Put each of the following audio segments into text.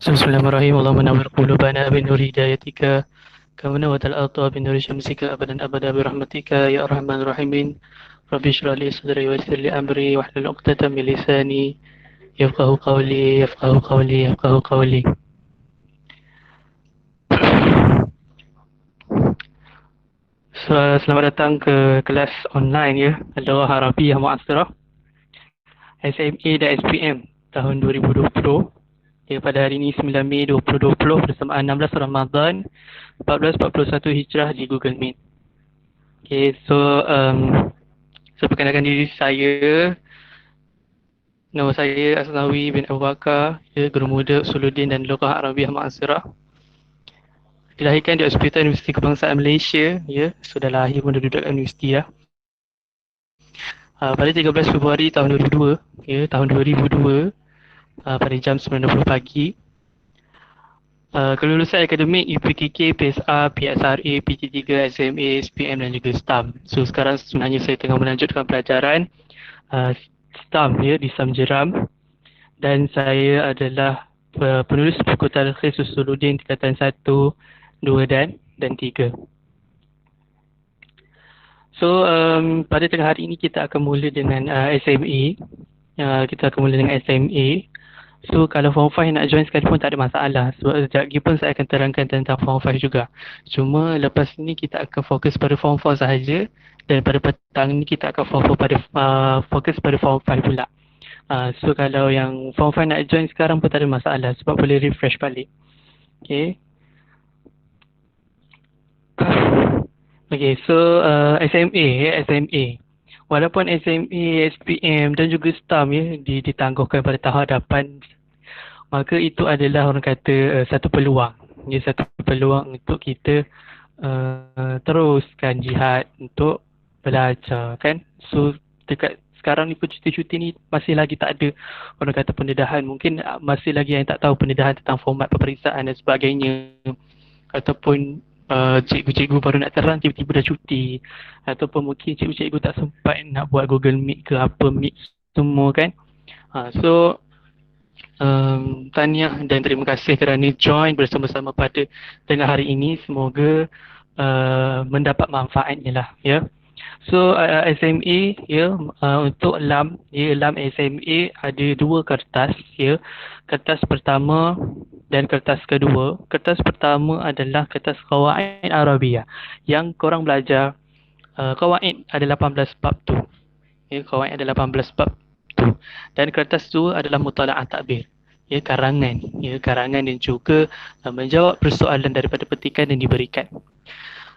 Bismillahirrahmanirrahim. Allahumma nawwir qulubana binur hidayatika kama nawwatal arda binur syamsika abadan abada birahmatika ya arhamar rahimin. Rabbi shrah li sadri wa yassir li amri wahlul 'uqdatam min lisani yafqahu qawli. Selamat datang ke kelas online ya, Al-Daurah Arabiyah Mu'asirah SMA dan SPM tahun 2020. Ya, pada hari ini 9 Mei 2020 bersamaan 16 Ramadan 1441 Hijrah di Google Meet. Okay, so perkenalkan diri saya. Nama saya Asnawi bin Abu Bakar, ya, Guru Muda Usuluddin dan Lughah Arabiah Mu'asirah. Dilahirkan di Hospital Universiti Kebangsaan Malaysia, ya, sudah lahir pun dah duduk kat universiti dah. Pada 13 Februari tahun 2002, ya, tahun 2002, pada jam 9.20 pagi. Kelulusan akademik UPKK, PSR, PSRA, PT3, SMA, SPM dan juga STAM. So sekarang sebenarnya saya tengah melanjutkan pelajaran STAM, ya, di STAM Jeram. Dan saya adalah penulis buku Talkhis Usuluddin tingkatan 1, 2 dan 3. So pada tengah hari ini kita akan mula dengan SMA. Kita akan mula dengan SMA. So kalau form 5 nak join sekali pun tak ada masalah. Sebab sekejap lagi pun saya akan terangkan tentang form 5 juga. Cuma lepas ni kita akan fokus pada form 4 sahaja. Dan pada petang ni kita akan fokus pada form 5 pula. So kalau yang form 5 nak join sekarang pun tak ada masalah. Sebab boleh refresh balik. Okay. Okay, so SMA. Walaupun SMA, SPM dan juga STAM, ya, ditangguhkan pada tahun hadapan, maka itu adalah orang kata satu peluang. Ya, satu peluang untuk kita teruskan jihad untuk belajar, kan. So dekat sekarang ni pun cuti-cuti ni masih lagi tak ada orang kata pendedahan. Mungkin masih lagi yang tak tahu pendedahan tentang format peperiksaan dan sebagainya. Ataupun cikgu-cikgu baru nak terang tiba-tiba dah cuti, ataupun mungkin cikgu-cikgu tak sempat nak buat Google Meet ke apa Meet semua, kan. So tahniah dan terima kasih kerana join bersama-sama pada tengah hari ini. Semoga mendapat manfaatnya lah, ya. So SMA, ya, untuk LAM, ya, LAM SMA ada dua kertas, ya. Kertas pertama dan kertas kedua. Kertas pertama adalah kertas Qawaid Arabiyah yang korang belajar. Qawaid ada 18 bab tu. Ya, Qawaid ada 18 bab tu. Dan kertas tu adalah Mutala'ah Takbir. Ya, karangan. Ya, karangan dan juga menjawab persoalan daripada petikan yang diberikan.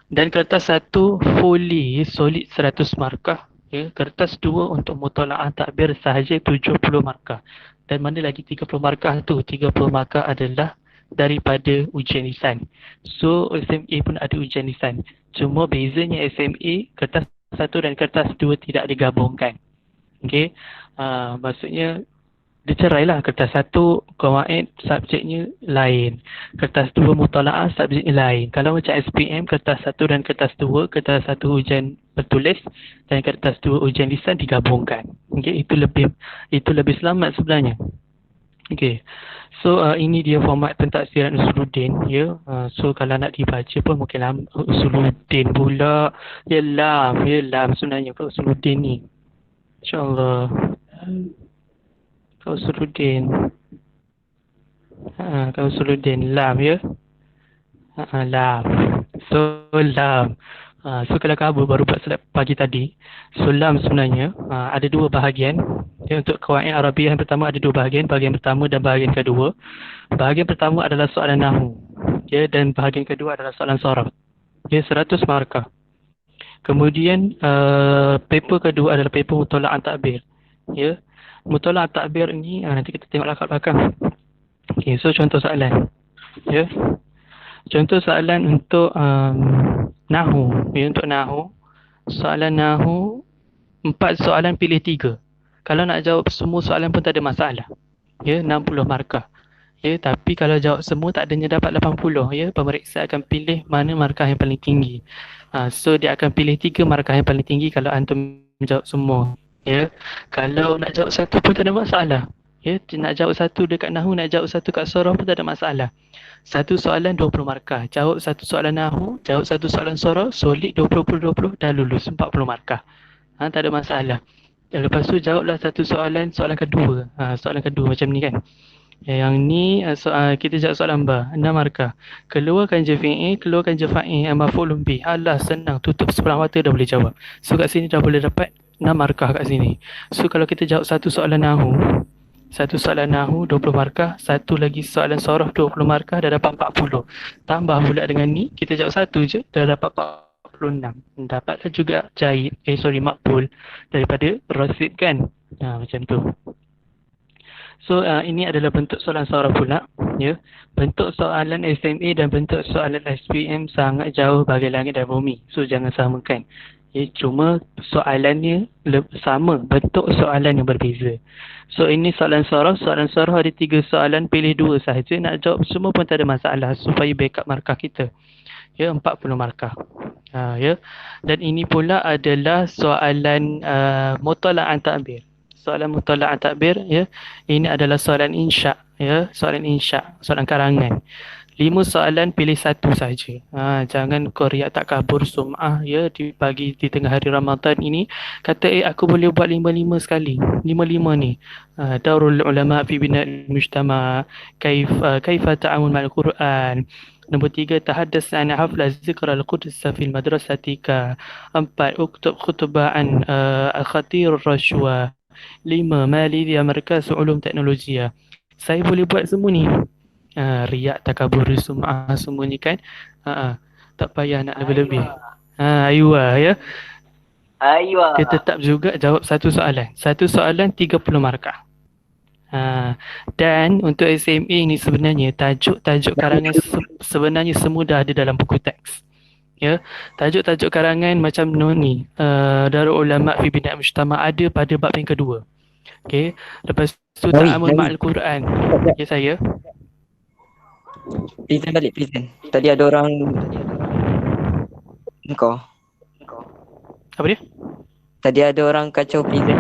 Dan kertas satu fully solid 100 markah. Ya, kertas dua untuk Mutala'ah Takbir sahaja 70 markah. Dan mana lagi 30 markah tu? 30 markah adalah daripada ujian lisan. So SMA pun ada ujian lisan. Cuma bezanya SMA, kertas 1 dan kertas 2 tidak digabungkan. Okay. Maksudnya dia cerai lah. Kertas 1 Qawaid subjeknya lain. Kertas 2 Mutala'ah subjeknya lain. Kalau macam SPM, kertas 1 dan kertas 2, kertas 1 ujian bertulis dan kertas 2 ujian lisan digabungkan. Okay, itu lebih selamat sebenarnya. Okay, so ini dia format pentaksiran Usuluddin, ya. So kalau nak dibaca pun mungkin Usuluddin pula. Ya lam sebenarnya kalau Usuluddin ni. InsyaAllah. Kalau Usuluddin. Kalau Usuluddin lam, ya. Lam. So lam. So kalau kamu baru buat slide pagi tadi, so lam sebenarnya ada dua bahagian. Ya, untuk Qawaid Arabiyah yang pertama ada dua bahagian. Bahagian pertama dan bahagian kedua. Bahagian pertama adalah soalan nahwu, ya, dan bahagian kedua adalah soalan sorab. Ya, 100 markah. Kemudian paper kedua adalah paper Mutala'ah Takbir. Ya, Mutala'ah Takbir ni nanti kita tengoklah kat belakang. Okay, so contoh soalan. Ya. Contoh soalan untuk nahwu, ya, untuk nahwu. Soalan nahwu 4 soalan pilih 3. Kalau nak jawab semua soalan pun tak ada masalah. Ya, 60 markah. Ya, tapi kalau jawab semua tak adanya dapat 80, ya. Pemeriksa akan pilih mana markah yang paling tinggi. So dia akan pilih 3 markah yang paling tinggi kalau antum jawab semua. Ya. Kalau nak jawab satu pun tak ada masalah. Ya, nak jawab satu dekat Nahu, nak jawab satu kat Sorah pun tak ada masalah. Satu soalan 20 markah. Jawab satu soalan Nahu, jawab satu soalan Sorah, solid 20 dah lulus 40 markah. Tak ada masalah. Dan lepas tu jawablah satu soalan, soalan kedua. Soalan kedua macam ni kan. Yang ni kita jawab soalan ba, 6 markah. Keluarkan je fi'il, keluarkan je fa'il, maf'ulun bih. Alah, senang, tutup sebelah mata dah boleh jawab. So kat sini dah boleh dapat 6 markah kat sini. So kalau kita jawab satu soalan Nahu 20 markah, satu lagi soalan Sorah 20 markah, dah dapat 40. Tambah pula dengan ni, kita jawab satu je, dah dapat 46. Dapatlah juga makbul daripada Rasid kan. Macam tu. So ini adalah bentuk soalan Sorah pula, ya. Bentuk soalan SMA dan bentuk soalan SPM sangat jauh bagai langit dan bumi. So jangan samakan. Ya, cuma soalannya sama, bentuk soalan yang berbeza. So ini soalan Sorah ada 3 soalan, pilih 2 sahaja. Nak jawab semua pun tak ada masalah supaya backup markah kita. Ya, 40 markah. Ya. Dan ini pula adalah soalan mutala'an takbir. Soalan mutala'an takbir, ya. Ini adalah soalan insya, ya, soalan karangan. 5 soalan, pilih 1 saja. Jangan kau riak tak kabur sum'ah, ya, di tengah hari Ramadan ini. Kata aku boleh buat 5-5 sekali. 5-5 ni. Daurul ulama fi bina'il mujtama, kaifa ta'amul ma'al Quran. Nombor 3, tahaddas an hafla zikra al-Quds fil madrasatika. 4, uktub khutbah al-khatir rashwa. 5, mali dia markas ulum teknologi. Saya boleh buat semua ni. Riak takabur sum'ah semua ni kan. Tak payah nak lebih-lebih. Aywa, ya. Aywa. Kita tetap juga jawab satu soalan. Satu soalan 30 markah. Dan untuk SMA ni sebenarnya tajuk-tajuk karangan sebenarnya semua dah ada dalam buku teks. Ya, tajuk-tajuk karangan macam ni, Darul Ulama fi Bina'il Mujtama ada pada bab yang kedua. Okey, lepas tu ta'amul ma'al Quran. Ya saya. Present balik, present. Tadi ada orang kau. Apa dia? Tadi ada orang kacau present.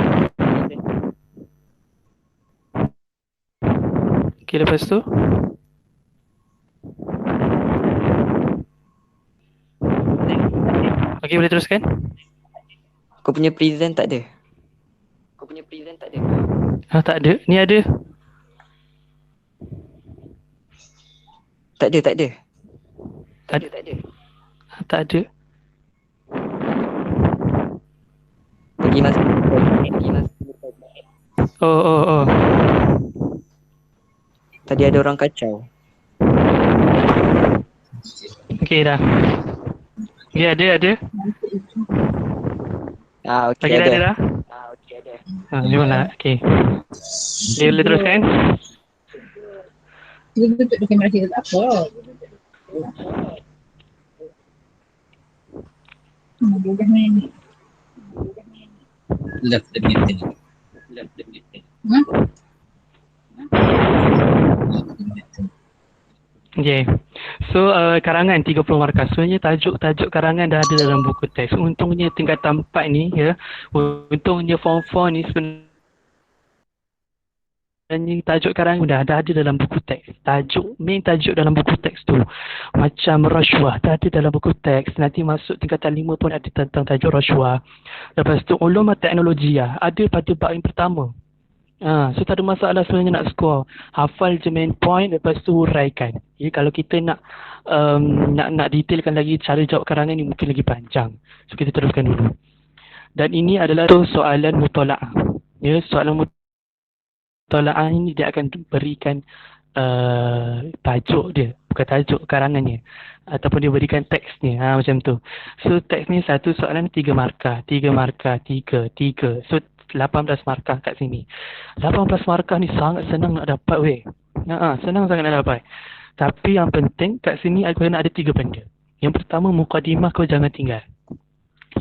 Okey, lepas tu okey, boleh teruskan? Kau punya present tak ada? Tak ada. Ni ada. Tak ada. Tak ada. Pergi masuk. Oh. Tadi ada orang kacau. Okey dah. Ya, ada. Okey, ada. ada. Dah. Jom lah. Okey. Dia boleh teruskan? Dia tutup di kamera kita tak apa. Dia main ni. Left the meeting. Okay. So karangan 30 markah. Sebenarnya tajuk karangan dah ada dalam buku teks. Untungnya tingkatan 4 ni, ya. Untungnya form 4 ni sebenarnya tajuk karangan dah ada dalam buku teks. Main tajuk dalam buku teks tu macam rashwah dah ada dalam buku teks. Nanti masuk tingkatan 5 pun ada tentang tajuk rashwah. Lepas tu ulum teknologiah ada pada bab yang pertama. So tak ada masalah sebenarnya nak score. Hafal je main point, lepas tu huraikan. Ya, kalau kita nak detailkan lagi cara jawab karangan ni mungkin lagi panjang. So kita teruskan dulu. Dan ini adalah tu soalan mutola'ah. Ya, soalan mutola'ah ini dia akan berikan tajuk dia, bukan tajuk karangannya, ataupun dia berikan teksnya, macam tu. So teks ni satu soalan 3 markah. So 18 markah kat sini. 18 markah ni sangat senang nak dapat weh. Senang sangat nak dapat. Tapi yang penting kat sini aku nak ada 3 benda. Yang pertama, mukadimah kau jangan tinggal.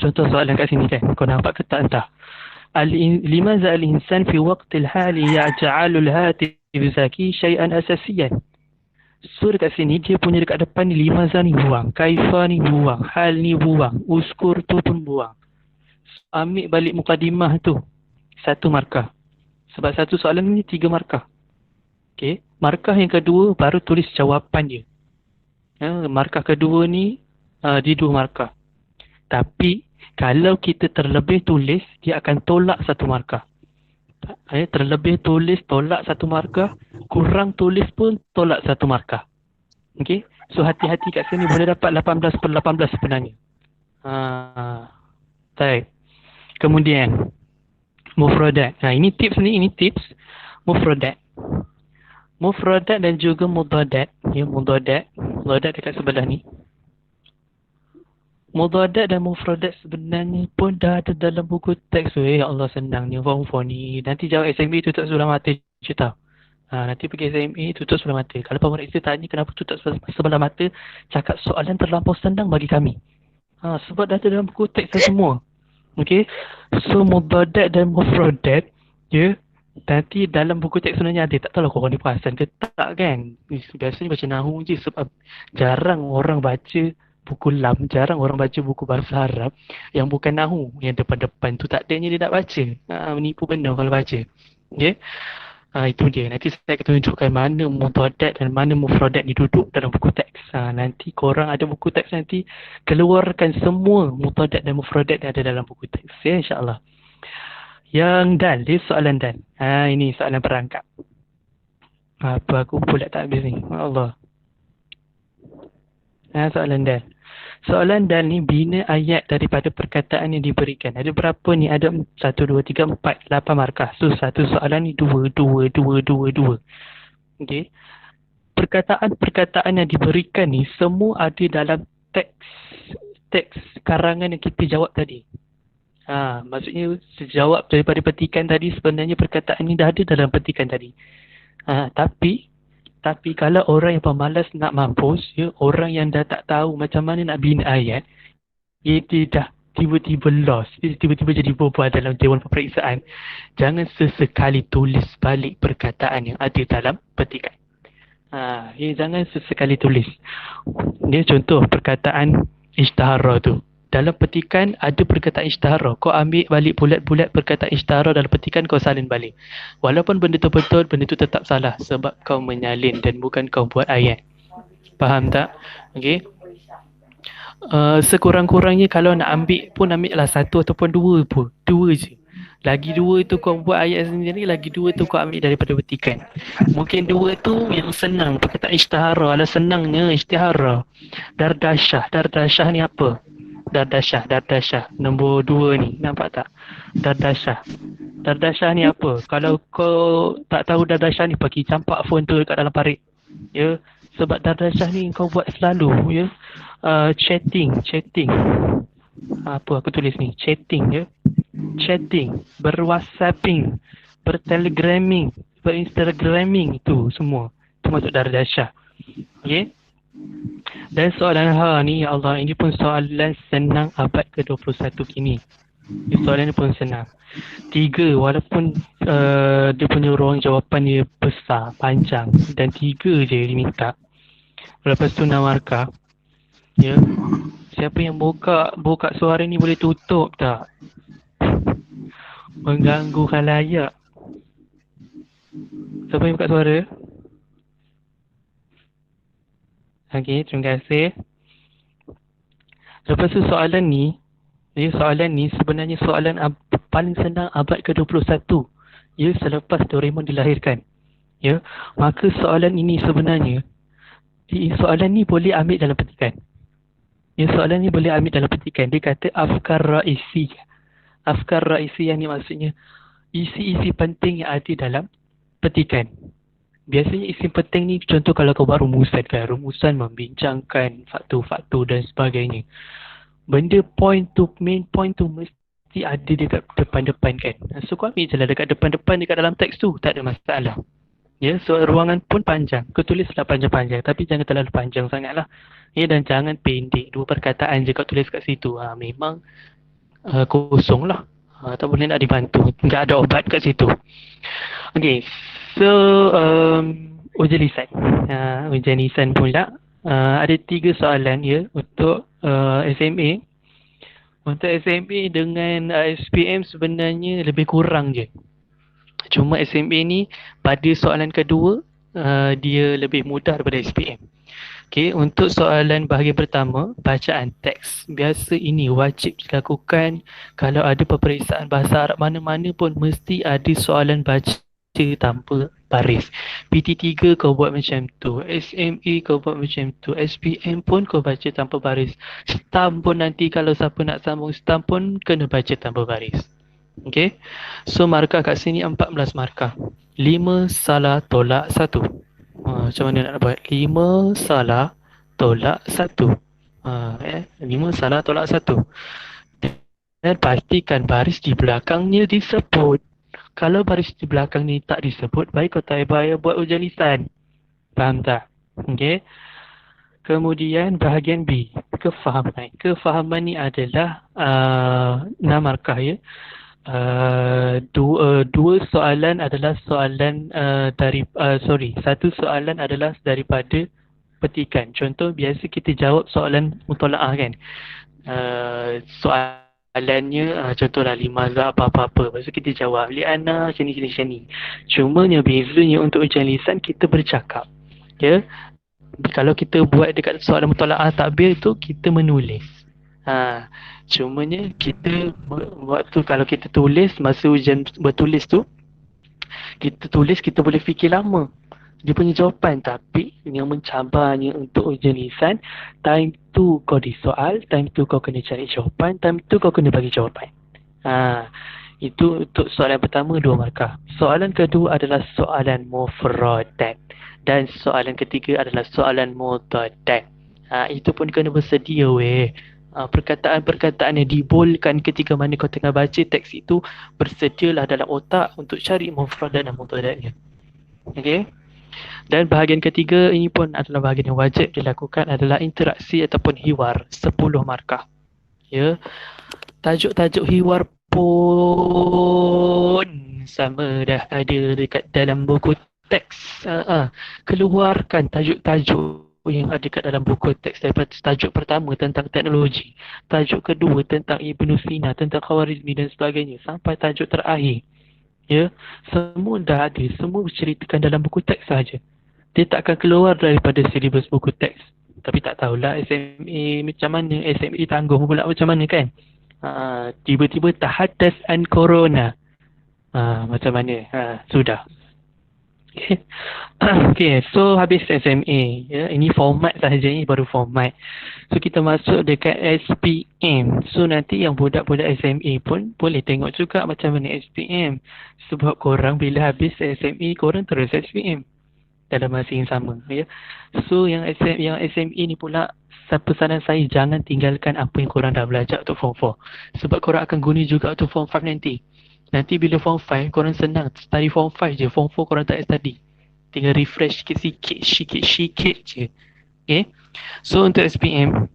Contoh soalan kat sini kan, kau nampak ke tak entah. Limaza al-insan fi waqtil hali ya'ja'alul hatif zaki syai'an asasiyan. So dekat sini dia punya dekat depan ni limaza ni buang, kaifa ni buang, hal ni buang, uskur tu pun buang. Ambil balik mukadimah tu 1 markah. Sebab satu soalan ni 3 markah. Okey, markah yang kedua baru tulis jawapan dia. Markah kedua ni dia 2 markah. Tapi kalau kita terlebih tulis, dia akan tolak 1 markah. Terlebih tulis tolak 1 markah, kurang tulis pun tolak 1 markah. Okey, so hati-hati kat sini, boleh dapat 18/18 sebenarnya. Baik. Kemudian mufradat. Ini tips ni, ini tips mufradat. Mufradat dan juga mudadat. Ya, mudadat dekat sebelah ni. Mudadat dan mufradat sebenarnya pun dah ada dalam buku teks. Ya Allah, senangnya form 4 ni. Nanti jawab SME tutup sebelah mata je tau. Nanti pergi SME tutup sebelah mata. Kalau pemeriksa tanya kenapa tutup sebelah mata, cakap soalan terlampau senang bagi kami. Sebab dah ada dalam buku teks semua. Okey. So mudadat dan mufradat, ya, nanti dalam buku teks sebenarnya ada. Tak tahulah korang ni perasan ke tak kan. Biasanya baca Nahu je, sebab jarang orang baca buku Lam, jarang orang baca buku bahasa Arab yang bukan Nahu. Yang depan-depan tu tak adanya dia nak baca. Menipu benda kalau baca. Okay. Itu dia. Nanti saya akan tunjukkan mana mudadat dan mana mufradat ni duduk dalam buku teks. Nanti korang ada buku teks, nanti keluarkan semua mudadat dan mufradat yang ada dalam buku teks. Ya, insyaAllah. Yang dal, dia soalan dal. Ini soalan perangkap. Apa aku pula tak habis ni. Allah. Soalan dal. Soalan dal ni bina ayat daripada perkataan yang diberikan. Ada berapa ni? Ada 1, 2, 3, 4, 8 markah. So satu soalan ni 2. Okey. Perkataan-perkataan yang diberikan ni semua ada dalam teks karangan yang kita jawab tadi. Maksudnya sejawab daripada petikan tadi, sebenarnya perkataan ni dah ada dalam petikan tadi. Tapi kalau orang yang pemalas nak mampus, ya, orang yang dah tak tahu macam mana nak bina ayat, dia dah tiba-tiba lost, dia tiba-tiba jadi berbual dalam dewan peperiksaan, jangan sesekali tulis balik perkataan yang ada dalam petikan. Jangan sesekali tulis. Dia contoh perkataan ishtihara tu. Dalam petikan ada perkataan ishtihara. Kau ambil balik bulat-bulat perkataan ishtihara dalam petikan, kau salin balik. Walaupun benda tu betul, benda tu tetap salah sebab kau menyalin dan bukan kau buat ayat. Faham tak? Okey. Sekurang-kurangnya kalau nak ambil pun ambillah 1 ataupun 2 pun. 2 je. Lagi 2 tu kau buat ayat sendiri, lagi 2 tu kau ambil daripada petikan. Mungkin 2 tu yang senang. Perkataan ishtihara. Alah, senangnya ishtihara. Dardasyah ni apa? Dardasyah. Nombor 2 ni. Nampak tak? Dardasyah ni apa? Kalau kau tak tahu dardasyah ni, pergi campak phone tu dekat dalam parit. Ya. Sebab dardasyah ni kau buat selalu. Ya. Chatting. Apa aku tulis ni? Chatting, ya. Chatting, berwhatsapping, bertelegramming, berinstagramming, tu semua. Itu masuk dardasyah. Okay. Dan soalan ni, ya Allah, ini pun soalan senang abad ke-21 kini. Soalan ni pun senang. 3, walaupun dia punya ruang jawapan dia besar, panjang, dan 3 je diminta. Lepas tu 6 markah. Ya. Siapa yang buka suara ni boleh tutup tak? Mengganggu khalayak. Siapa yang buka suara? Okey, terima kasih. Lepas tu soalan ni sebenarnya soalan paling senang abad ke-21. Ya, selepas Doraemon dilahirkan. Ya, maka soalan ini sebenarnya, soalan ni boleh ambil dalam petikan. Ya, soalan ni boleh ambil dalam petikan. Dia kata afkar raisi. Afkar raisi yang ni maksudnya isi-isi penting yang ada dalam petikan. Biasanya isi penting ni contoh kalau kau buat rumusan kan. Rumusan membincangkan faktor-faktor dan sebagainya. Benda main point tu mesti ada dekat depan-depan kan. So kau ambil je lah dekat depan-depan dekat dalam teks tu. Tak ada masalah. Ya, so ruangan pun panjang. Kau tulislah panjang-panjang. Tapi jangan terlalu panjang sangat lah. Ya, dan jangan pendek. 2 perkataan je kau tulis kat situ. Memang kosong lah. Tak boleh nak dibantu. Tak ada obat kat situ. Okay. So, ujian lisan. Ujian lisan pula. Ada 3 soalan ya untuk SMA. Untuk SMA dengan SPM sebenarnya lebih kurang je. Cuma SMA ni pada soalan kedua dia lebih mudah daripada SPM. Okey, untuk soalan bahagian pertama, bacaan teks. Biasa ini wajib dilakukan kalau ada peperiksaan bahasa Arab mana-mana pun mesti ada soalan baca tanpa baris. PT3 kau buat macam tu, SMA kau buat macam tu, SPM pun kau baca tanpa baris. Stam pun nanti kalau siapa nak sambung stam pun kena baca tanpa baris. Okey. So markah kat sini 14 markah. 5 salah tolak 1. Macam mana nak buat? 5 salah tolak 1. 5 salah tolak 1. Dan pastikan baris di belakangnya disebut. Kalau baris di belakang ni tak disebut, baik kau tak payah buat ujian lisan. Faham tak? Okey. Kemudian bahagian B, kefahaman. Kefahaman ni adalah 6 markah ya. Dua soalan adalah soalan satu soalan adalah daripada petikan. Contoh biasa kita jawab soalan mutola'ah kan. Soalannya contohlah 5 mazhab apa-apa. Lepas tu kita jawab li'ana macam ni. Cumanya bezanya untuk ujian lisan kita bercakap. Ya. Kalau kita buat dekat soalan mutola'ah takbir tu kita menulis. Cumanya kita waktu kalau kita tulis masa ujian bertulis tu kita tulis kita boleh fikir lama dia punya jawapan, tapi yang mencabarnya untuk ujian lisan time tu kau disoal, time tu kau kena cari jawapan, time tu kau kena bagi jawapan. Itu untuk soalan pertama 2 markah. Soalan kedua adalah soalan mufradat dan soalan ketiga adalah soalan mutadat. Itu pun kena bersedia weh. Perkataan-perkataan yang dibolkan ketika mana kau tengah baca teks itu bersedialah dalam otak untuk cari mufradat dan mutadatnya. Okey. Dan bahagian ketiga ini pun adalah bahagian yang wajib dilakukan adalah interaksi ataupun hiwar 10 markah. Ya. Tajuk-tajuk hiwar pun sama dah ada dekat dalam buku teks. Keluarkan tajuk-tajuk yang ada kat dalam buku teks daripada tajuk pertama tentang teknologi, tajuk kedua tentang Ibn Sina, tentang Khawarizmi dan sebagainya sampai tajuk terakhir. Ya, semua dah ada, semua diceritakan dalam buku teks saja. Dia tak akan keluar daripada silibus buku teks. Tapi tak tahulah SMA macam mana, SMA tanggung pula macam mana kan. Tiba-tiba tahadas an corona. Macam mana? Sudah. Okay, so habis SMA ya. Ini format sahaja, ini baru format. So kita masuk dekat SPM. So nanti yang budak-budak SMA pun boleh tengok juga macam mana SPM. Sebab korang bila habis SMA korang terus SPM dalam masa yang sama ya. So yang SME ni pula pesanan saya, jangan tinggalkan apa yang korang dah belajar untuk form 4. Sebab korang akan guna juga untuk form 5 nanti. Nanti bila form 5 korang senang study form 5 je, form 4 korang tak study. Tinggal refresh sikit-sikit je. Okay. So untuk SPM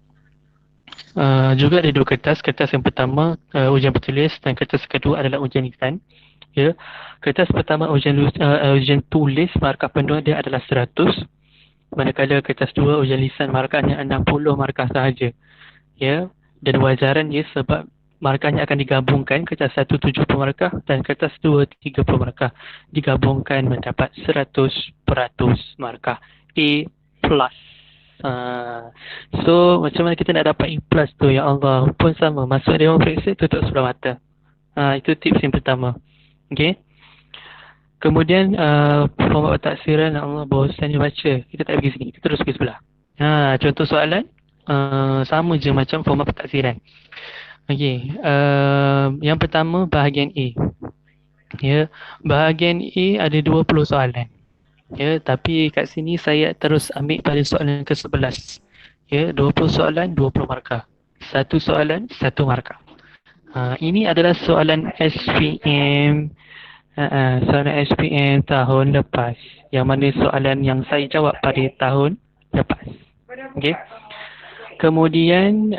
juga ada 2 kertas. Kertas yang pertama ujian bertulis dan kertas kedua adalah ujian lisan. Ya. Kertas pertama ujian tulis markah penuh dia adalah 100. Manakala kertas 2 ujian lisan markahnya 60 markah sahaja. Ya. Dan wajaran dia sebab markahnya akan digabungkan, kertas 1 70 markah dan kertas 2 30 markah. Digabungkan mendapat 100% markah. A+. So macam mana kita nak dapat A+ tu, ya Allah? Pun sama, masuk Dewan Periksa tutup sebelah mata. Itu tips yang pertama. Okay. Kemudian format taksiran, Allah bosan dia baca. Kita tak pergi sini, kita terus pergi sebelah. Contoh soalan sama je macam format taksiran. Okey, yang pertama bahagian A. Ya, bahagian A ada 20 soalan. Ya, tapi kat sini saya terus ambil pada soalan ke-11. Ya, 20 soalan 20 markah. Satu soalan 1 markah. Ini adalah soalan SPM. Soalan SPM tahun lepas. Yang mana soalan yang saya jawab pada tahun lepas. Okey. Kemudian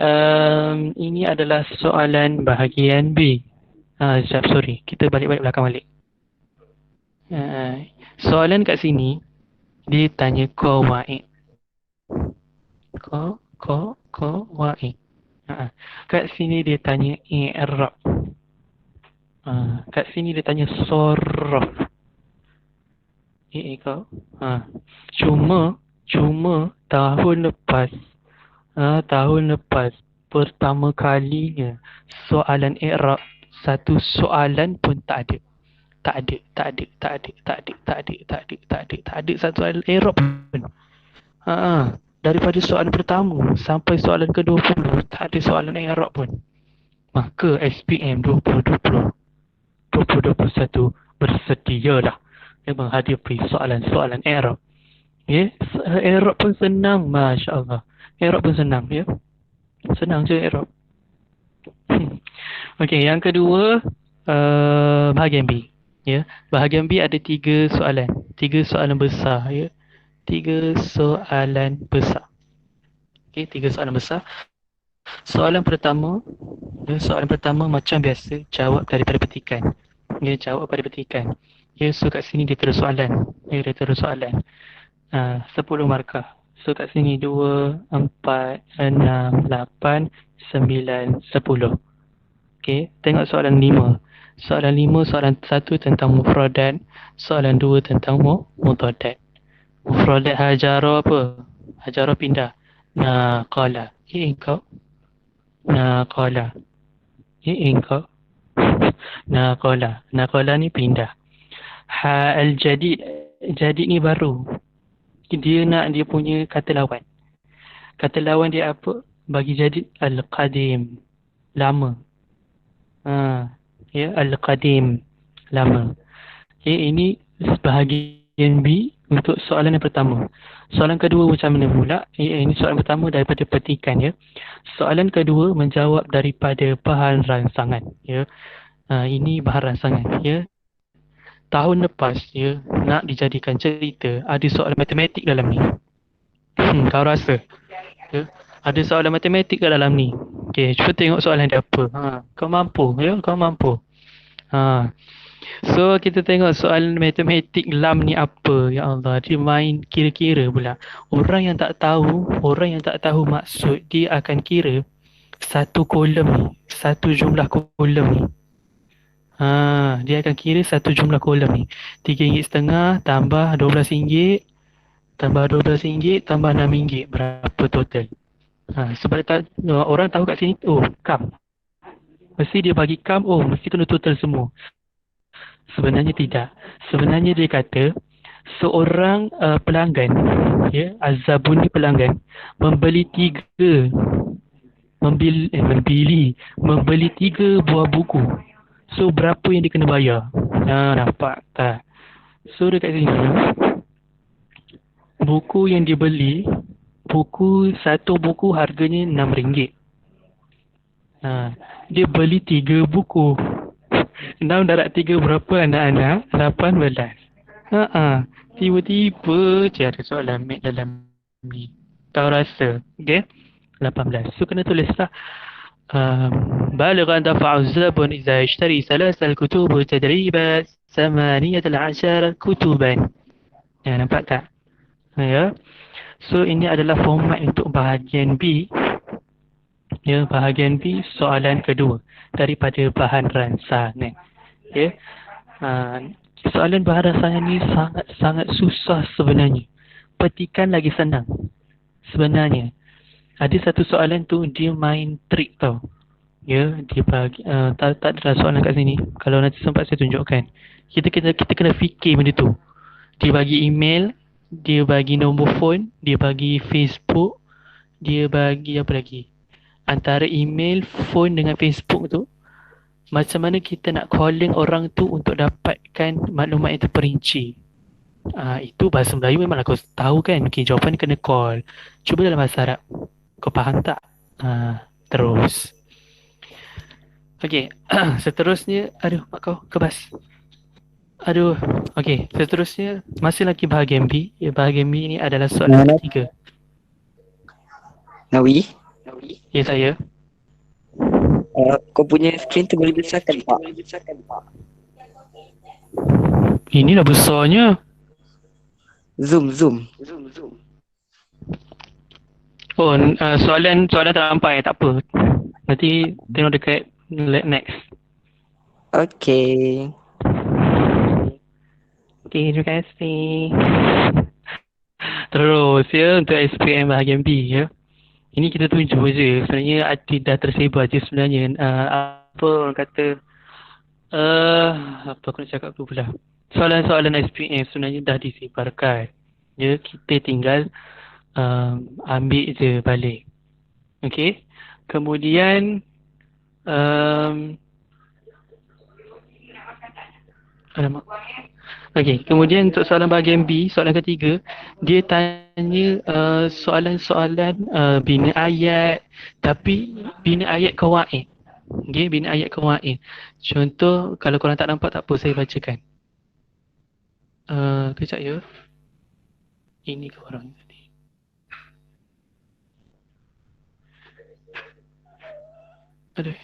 ini adalah soalan bahagian B. Sorry, kita balik belakang balik. Soalan kat sini dia tanya qawaid. Qawaid. Kat sini dia tanya i'rab. Kat sini dia tanya sarraf. Kau. Cuma tahun lepas pertama kalinya soalan i'rab satu soalan pun tak ada. Tak ada satu soalan i'rab pun. Daripada soalan pertama sampai soalan ke-20 tak ada soalan i'rab pun. Maka SPM 2021 bersedialah menghadapi soalan-soalan i'rab. I'rab pun senang, masya-Allah. I'rab pun senang, Senang je i'rab. Okey, yang kedua bahagian B. Bahagian B ada 3 soalan. 3 soalan besar, 3 soalan besar. Okey, 3 soalan besar. Soalan pertama macam biasa, jawab daripada petikan. Jawab daripada petikan. So kat sini dia terus soalan. 10 markah. So kat sini 2, 4, 6, 8, 9, 10. Okey, tengok soalan 5. Soalan 5, soalan 1 tentang mufradat, soalan 2 tentang mutadat. Mufradat hajara apa? Hajara pindah. Naqala. Engkau. Naqala. Engkau. Naqala ni pindah. Al-jadid. Jadid ni baru. Dia nak dia punya kata lawan. Kata lawan dia apa? Bagi jadid al-qadim. Lama. Al-qadim. Lama. Ini bahagian B untuk soalan yang pertama. Soalan kedua macam mana pula? Ini soalan pertama daripada petikan, Soalan kedua menjawab daripada bahan rangsangan, ini bahan rangsangan, Tahun lepas, nak dijadikan cerita, ada soalan matematik dalam ni. Kau rasa? Ada soalan matematik kat dalam ni. Okey, cuba tengok soalan dia apa. Kau mampu, Kau mampu. So kita tengok soalan matematik lam ni apa. Ya Allah, dia main kira-kira pula. Orang yang tak tahu maksud, dia akan kira satu kolom ni, satu jumlah kolom ni. Dia akan kira satu jumlah kolom ni. RM3.50 tambah RM12 tambah RM12 tambah RM6. Berapa total? Sebab orang tahu kat sini, kam. Mesti dia bagi kam, mesti kena total semua. Sebenarnya tidak. Sebenarnya dia kata seorang pelanggan, Az-Zabuni pelanggan membeli 3 buah buku. So berapa yang dia kena bayar? Nampak tak? So dekat sini, buku yang dia beli, satu buku harganya RM6. Dia beli 3 buku. 6 darab 3 berapa anak-anak? 18. Tiba-tiba je ada soalan mat dalam ni. Kau rasa? Okay? 18. So kena tulislah. بالغ دفع الزبون إذا يشتري 3 الكتب تدريبا 18 كتبا. Nampak tak? So ini adalah format untuk bahagian B. Bahagian B soalan kedua daripada bahan rangsangan. Soalan bahan rangsangan ni sangat susah sebenarnya. Petikan lagi senang. Sebenarnya ada satu soalan tu dia main trik tau. Dia bagi tak ada soalan kat sini. Kalau nanti sempat saya tunjukkan. Kita kena fikir benda tu. Dia bagi email, dia bagi nombor phone, dia bagi Facebook, dia bagi apa lagi? Antara email, phone dengan Facebook tu, macam mana kita nak calling orang tu untuk dapatkan maklumat yang terperinci. Itu bahasa Melayu memanglah kau tahu kan. Okay, jawapan kena call. Cuba dalam bahasa Arab. Kau faham tak? Terus. Okay. Seterusnya, mak kau kebas. Okay. Seterusnya, masih lagi bahagian B. Bahagian B ni adalah soalan ketiga. Nawi? Ya, saya. Kau punya screen tu boleh besarkan tak? Inilah besarnya. Zoom. Soalan tak nampak tak apa. Nanti tengok dekat next. Okay. Okey, terima kasih. Terus ya, untuk SPM bahagian B ya. Ini kita tunjuk je. Sebenarnya dah tersebar je sebenarnya. Apa orang kata, uh, apa aku nak cakap tu pula. Soalan-soalan SPM sebenarnya dah disebarkan. Ya, kita tinggal ambil je balik. Okey. Kemudian alamak. Okey, kemudian untuk soalan bahagian B, soalan ketiga, dia tanya soalan-soalan bina ayat, tapi bina ayat kawaid. Okey, bina ayat kawaid. Contoh, kalau korang tak nampak tak apa, saya bacakan. Kejap ya. Ini ke orang tadi. Aduh.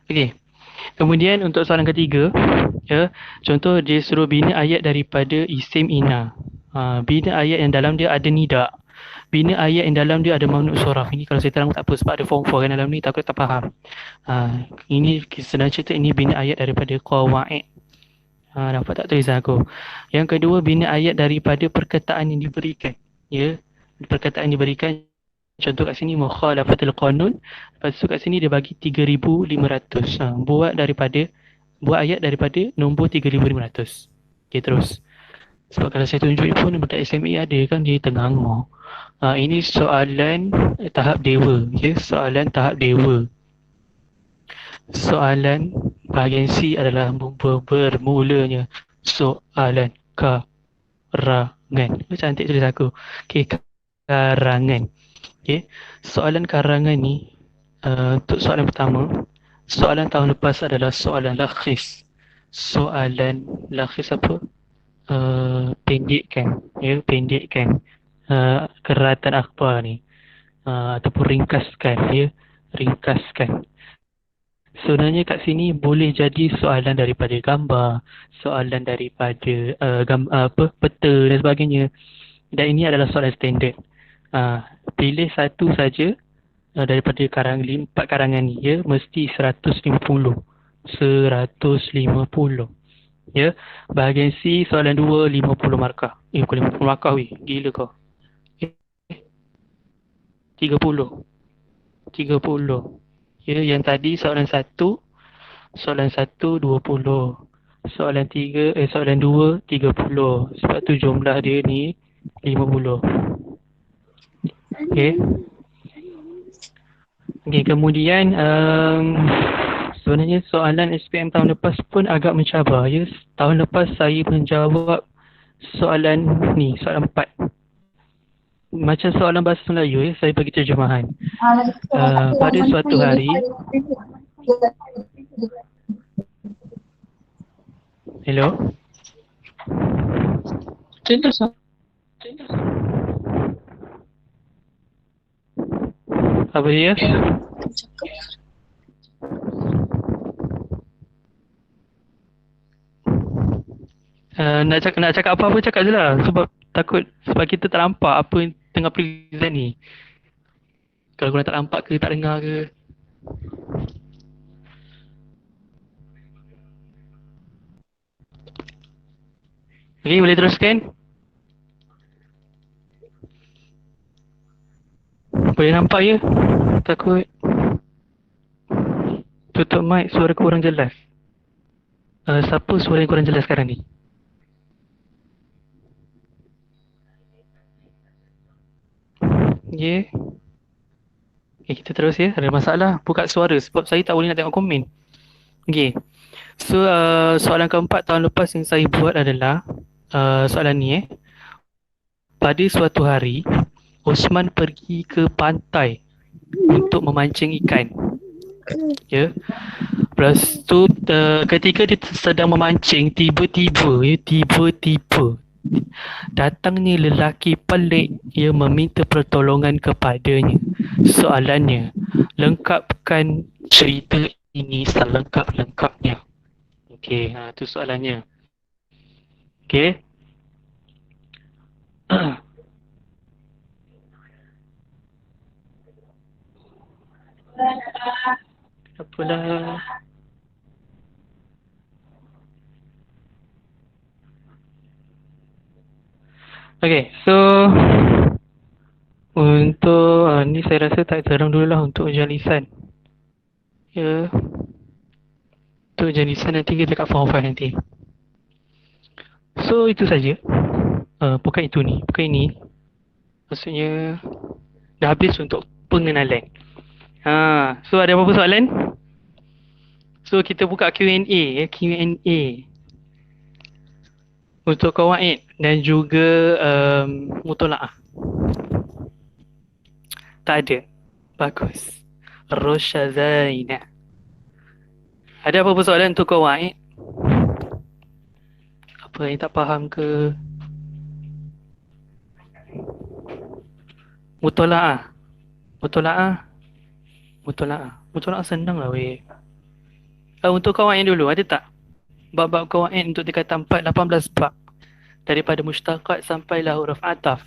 Okey. Kemudian untuk soalan ketiga, ya, contoh dia suruh bina ayat daripada isim ina. Bina ayat yang dalam dia ada nida. Bina ayat yang dalam dia ada mamnu soraf. Ini kalau saya terang tak apa sebab ada form 4 kan dalam ni, takut tak faham. Ini senang cerita, ini bina ayat daripada qawaid. Nampak tak tulisan aku? Yang kedua, bina ayat daripada perkataan yang diberikan. Ya, perkataan yang diberikan. Contoh kat sini mukhalafatul qanun. Lepas tu kat sini dia bagi 3,500. Buat ayat daripada nombor 3,500. Okay, terus. Sebab kalau saya tunjuk pun budak SMA ada kan dia tengah. Ini soalan tahap dewa. Okay, soalan tahap dewa. Soalan bahagian C adalah bermulanya soalan karangan. Cantik tulis aku. Okay, karangan. Okay. Soalan karangan ni, untuk soalan pertama, soalan tahun lepas adalah soalan lakhis. Soalan lakhis apa? Pendekkan, ya, pendekkan keratan akhbar ni, ataupun ringkaskan, ya, ringkaskan. Sebenarnya kat sini boleh jadi soalan daripada gambar, soalan daripada peta dan sebagainya. Dan ini adalah soalan standard. Pilih satu saja daripada empat karangan ni, ya, mesti 150. 150. Ya. Bahagian C soalan 2 50 markah. Bukan 50 markah weh. Gila kau. 30. 30. Ya, yang tadi soalan 1 20. Soalan 2 30. Sebab tu jumlah dia ni 50. Okey. Okey, kemudian sebenarnya soalan SPM tahun lepas pun agak mencabar, ya. Tahun lepas saya menjawab soalan ni, soalan 4. Macam soalan bahasa Melayu, ya, saya bagi terjemahan. Pada suatu hari. Hello. Apa dia? Nak cakap apa-apa cakap je lah. Sebab kita tak nampak apa yang tengah present ni. Kalau korang tak nampak ke, tak dengar ke. Okay, boleh teruskan? Boleh nampak ya? Takut tutup mic, suara kurang jelas. Siapa suara yang kurang jelas sekarang ni? Yeah. Okay, kita terus ya. Ada masalah buka suara sebab saya tak boleh nak tengok komen. Okay. So, soalan keempat tahun lepas yang saya buat adalah soalan ni Pada suatu hari, Osman pergi ke pantai untuk memancing ikan. Ya. Lepas tu ketika dia sedang memancing, tiba-tiba datangnya lelaki pelik yang meminta pertolongan kepadanya. Soalannya, lengkapkan cerita ini selengkap-lengkapnya. Okey, tu soalannya. Okey. Apalah. Okay, so untuk ni saya rasa tak terang dulu lah untuk ujian lisan. Ya, untuk ujian lisan nanti kita kat form 5 nanti. So itu saja. Bukan itu ni, bukan ini. Maksudnya dah habis untuk pengenalan. So ada apa-apa soalan? So kita buka Q&A ya, Q&A untuk kawaid dan juga mutolaah. Tak ada. Bagus. Roshazaina. Ada apa-apa soalan untuk kawaid? Apa yang tak faham ke? Mutolaah. Mutolaah. Mutolaah. Mutolaah senang lah weh. Untuk kawaid dulu ada tak? Bab-bab kawaid untuk tingkatan 4, 18 bab. Daripada mustaqat sampailah huruf ataf.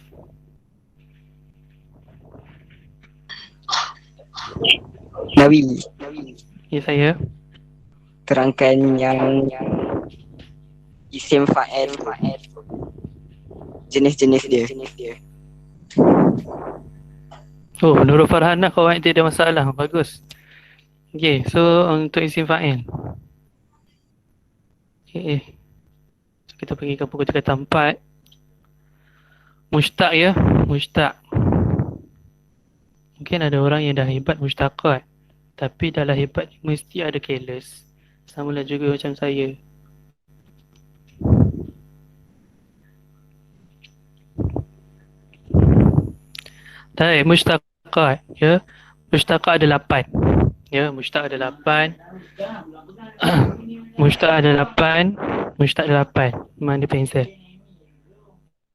Nawi, Ya saya. terangkan yang isim fa'il, jenis-jenis dia. Oh, menurut Farhanah kawaid tidak ada masalah. Bagus. Okay, so untuk isim fa'il. Okay. So, kita pergi ke buku tingkatan 4. Mushtaq ya. Mushtaq. Mungkin ada orang yang dah hebat mushtaqat. Tapi dalam hebat mesti ada careless. Samalah juga macam saya. Tak, mushtaqat ya. Mushtaqat ada 8. Ya, mushtaq ada 8. Mushtaq ada 8. Mushtaq ada 8. Mana pensel?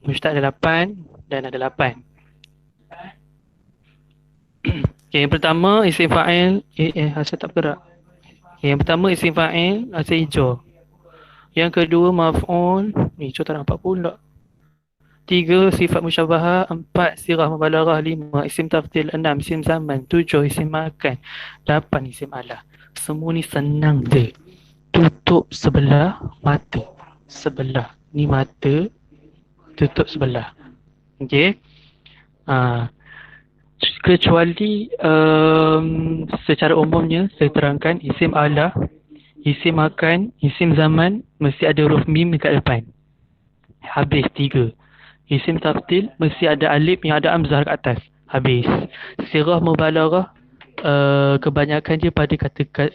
Mushtaq ada 8 dan ada 8. Okay, yang pertama isim fa'il asal tak bergerak. Okay, yang pertama isim fa'il asal hijau. Yang kedua maf'ul, hijau tak nampak pula. 3 sifat musyabahah, 4 sirah mubalarah, 5 isim tafdil, 6 isim zaman, 7 isim makan, 8 isim alah. Semua ni senang je. Tutup sebelah mata. Sebelah. Ni mata. Tutup sebelah. Okay. Kecuali secara umumnya saya terangkan isim alah, isim makan, isim zaman mesti ada huruf mim dekat depan. Habis 3. Isim tafdil mesti ada alif yang ada hamzah kat atas. Habis. Sirah mubalarah kebanyakan je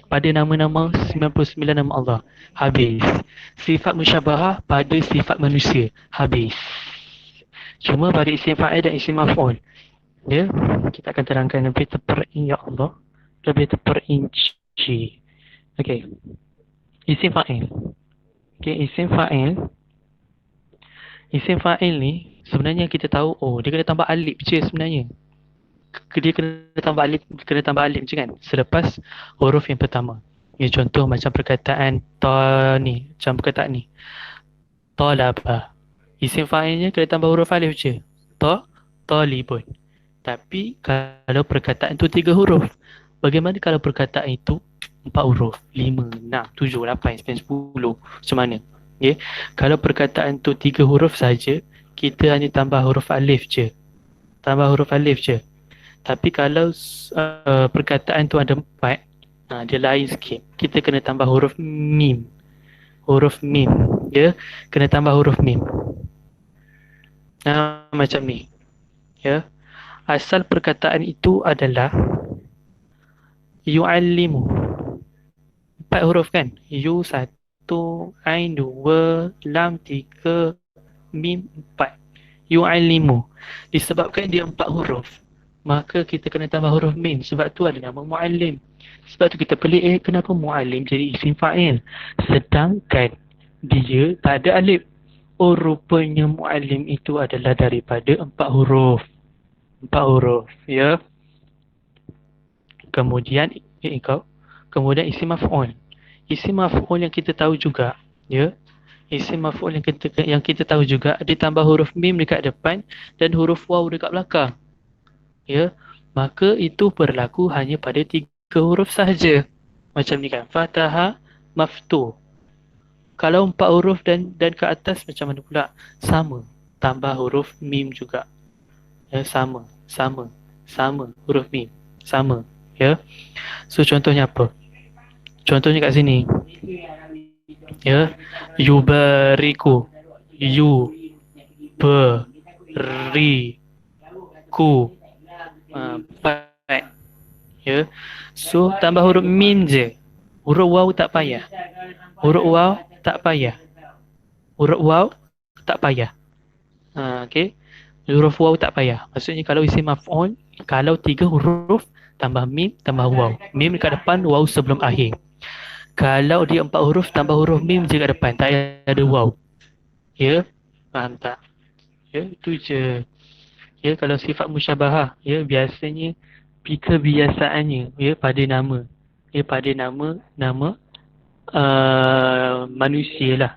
pada nama-nama 99 nama Allah. Habis. Sifat musyabahah pada sifat manusia. Habis. Cuma pada isim fa'il dan isim maf'ul. Ya, kita akan terangkan lebih terperinci, ya Allah. Lebih terperinci. Okey. Isim fa'il. Okey, isim fa'il. Isim fa'il ni sebenarnya kita tahu, dia kena tambah alif je sebenarnya. Dia kena tambah alif je kan selepas huruf yang pertama. Ya, contoh macam perkataan ta ni, macam perkataan ni. Talaba. Isim fa'ilnya kena tambah huruf alif je. Talibun. Tapi kalau perkataan tu 3 huruf, bagaimana kalau perkataan itu 4 huruf, 5, 6, 7, 8, 9, 10, macam mana? Okay. Kalau perkataan tu 3 huruf saja, kita hanya tambah huruf alif je. Tambah huruf alif je. Tapi kalau perkataan tu ada 4, dia lain sikit. Kita kena tambah huruf mim. Huruf mim. Ya, kena tambah huruf mim. Macam ni. Ya. Asal perkataan itu adalah yu'allimu. 4 huruf kan? Yu 1, Ain 2, Lam 3, Mim 4. Yu'allimu. Disebabkan dia 4 huruf, maka kita kena tambah huruf Mim. Sebab tu ada nama mu'allim. Sebab tu kita pelik, kenapa mu'allim jadi isim fa'il? Sedangkan dia tak ada alif. Rupanya mu'allim itu adalah daripada 4 huruf. 4 huruf, ya. Kemudian kemudian isim maf'ul. Isim maf'ul yang kita tahu juga, ya. Isim maf'ul yang kita tahu juga ditambah huruf mim dekat depan dan huruf waw dekat belakang. Ya. Maka itu berlaku hanya pada 3 huruf sahaja. Macam ni kan. Fataha, maftuh. Kalau 4 huruf dan ke atas macam mana pula? Sama. tambah huruf mim juga. Ya, sama huruf mim. Sama. Ya. So contohnya apa? Contohnya kat sini. Ya. Yubariku. Beriku. Baik. Ya. So tambah huruf mim je. Huruf waw tak payah. Huruf waw tak payah. Huruf waw tak payah. Okey. Huruf waw tak payah. Maksudnya kalau isim maf'ul, kalau 3 huruf tambah mim tambah waw. Mim dekat depan, waw sebelum akhir. Kalau dia 4 huruf tambah huruf mim je kat depan, tak ada waw. Ya? Faham tak? Ya, itu je. Ya, kalau sifat musyabahah, ya biasanya kebiasaannya ya pada nama. Ya, pada nama manusia lah,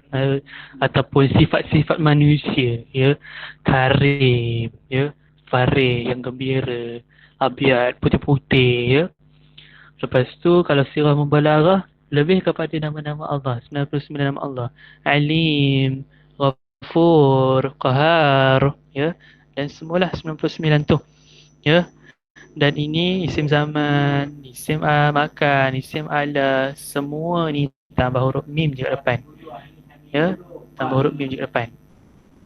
ataupun sifat-sifat manusia, ya. Karim, ya. Farid yang gembira, Abiad putih-putih, ya. Lepas tu kalau sirah mubalarah lebih kepada nama-nama Allah, 99 nama Allah. Alim, Ghafur, Qahar, ya. Dan semualah 99 tu, ya. Dan ini isim zaman, isim makan, isim ala, semua ni tambah huruf mim je kat depan. Ya, tambah huruf mim je kat depan.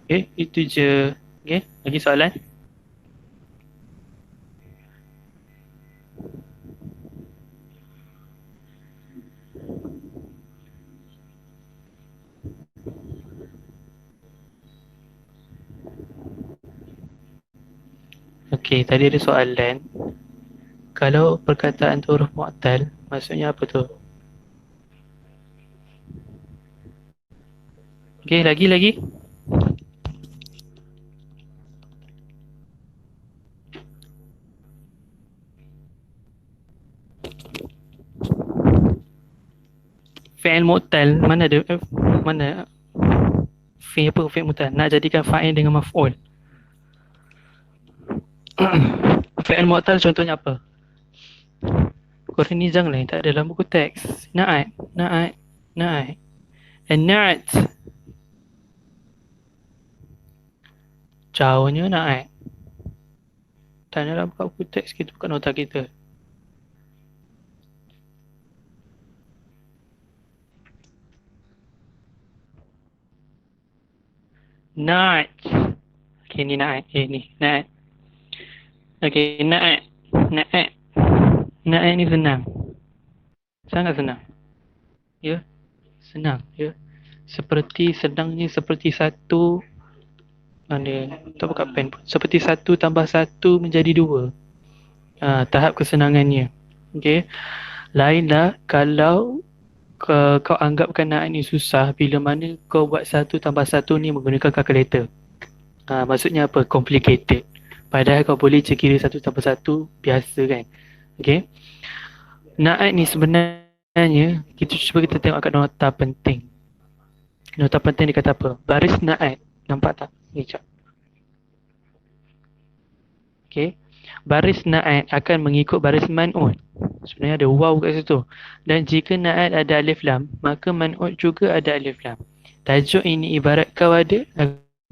Okay, itu je. Okay, lagi soalan? Okay, tadi ada soalan. Kalau perkataan tu huruf mu'tal, maksudnya apa tu? Okay, lagi. Fi'il mu'tal, mana ada? Mana? Fi'il apa fi'il mu'tal? Nak jadikan fa'il dengan maf'ul. Fi'il mu'tal contohnya apa? Korang ni janganlah yang tak ada dalam buku teks. Na'at. An-na'at. Jauhnya na'at. Tak ada dalam buku teks kita, bukan nota kita. Na'at. Okay, ni na'at. Ni na'at. Okay, na'at. Na'at ni senang. Sangat senang. Ya. Senang. Ya. Seperti senangnya seperti satu. Ada. Tak buka pen pun. Seperti satu tambah satu menjadi dua. Tahap kesenangannya. Okay. Lainlah kalau kau anggapkan na'at ni susah bila mana kau buat satu tambah satu ni menggunakan kalkulator. Maksudnya apa? Complicated. Padahal kau boleh je kira satu tambah satu biasa kan. Okay. Na'at ni sebenarnya kita tengok kat nota penting. Nota penting dia kata apa? Baris na'at. Nampak tak? Ni cak. Okay. Baris na'at akan mengikut baris man'ut. Sebenarnya ada waw kat situ. Dan jika na'at ada alif lam, maka man'ut juga ada alif lam. Tajuk ini ibarat kau ada,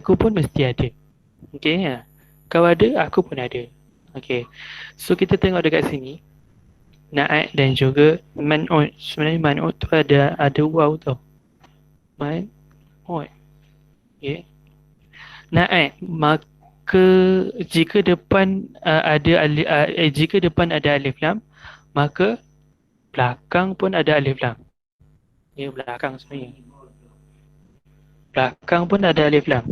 aku pun mesti ada. Okay, ya. Kau ada, aku pun ada. Okay. So kita tengok dekat sini. Na'at dan juga man'ut. Sebenarnya man'ut tu ada waw tau. Man'ut. Okay. Na'at, maka jika depan jika depan ada alif lam, maka belakang pun ada alif lam. Ya, belakang sebenarnya. Belakang pun ada alif lam.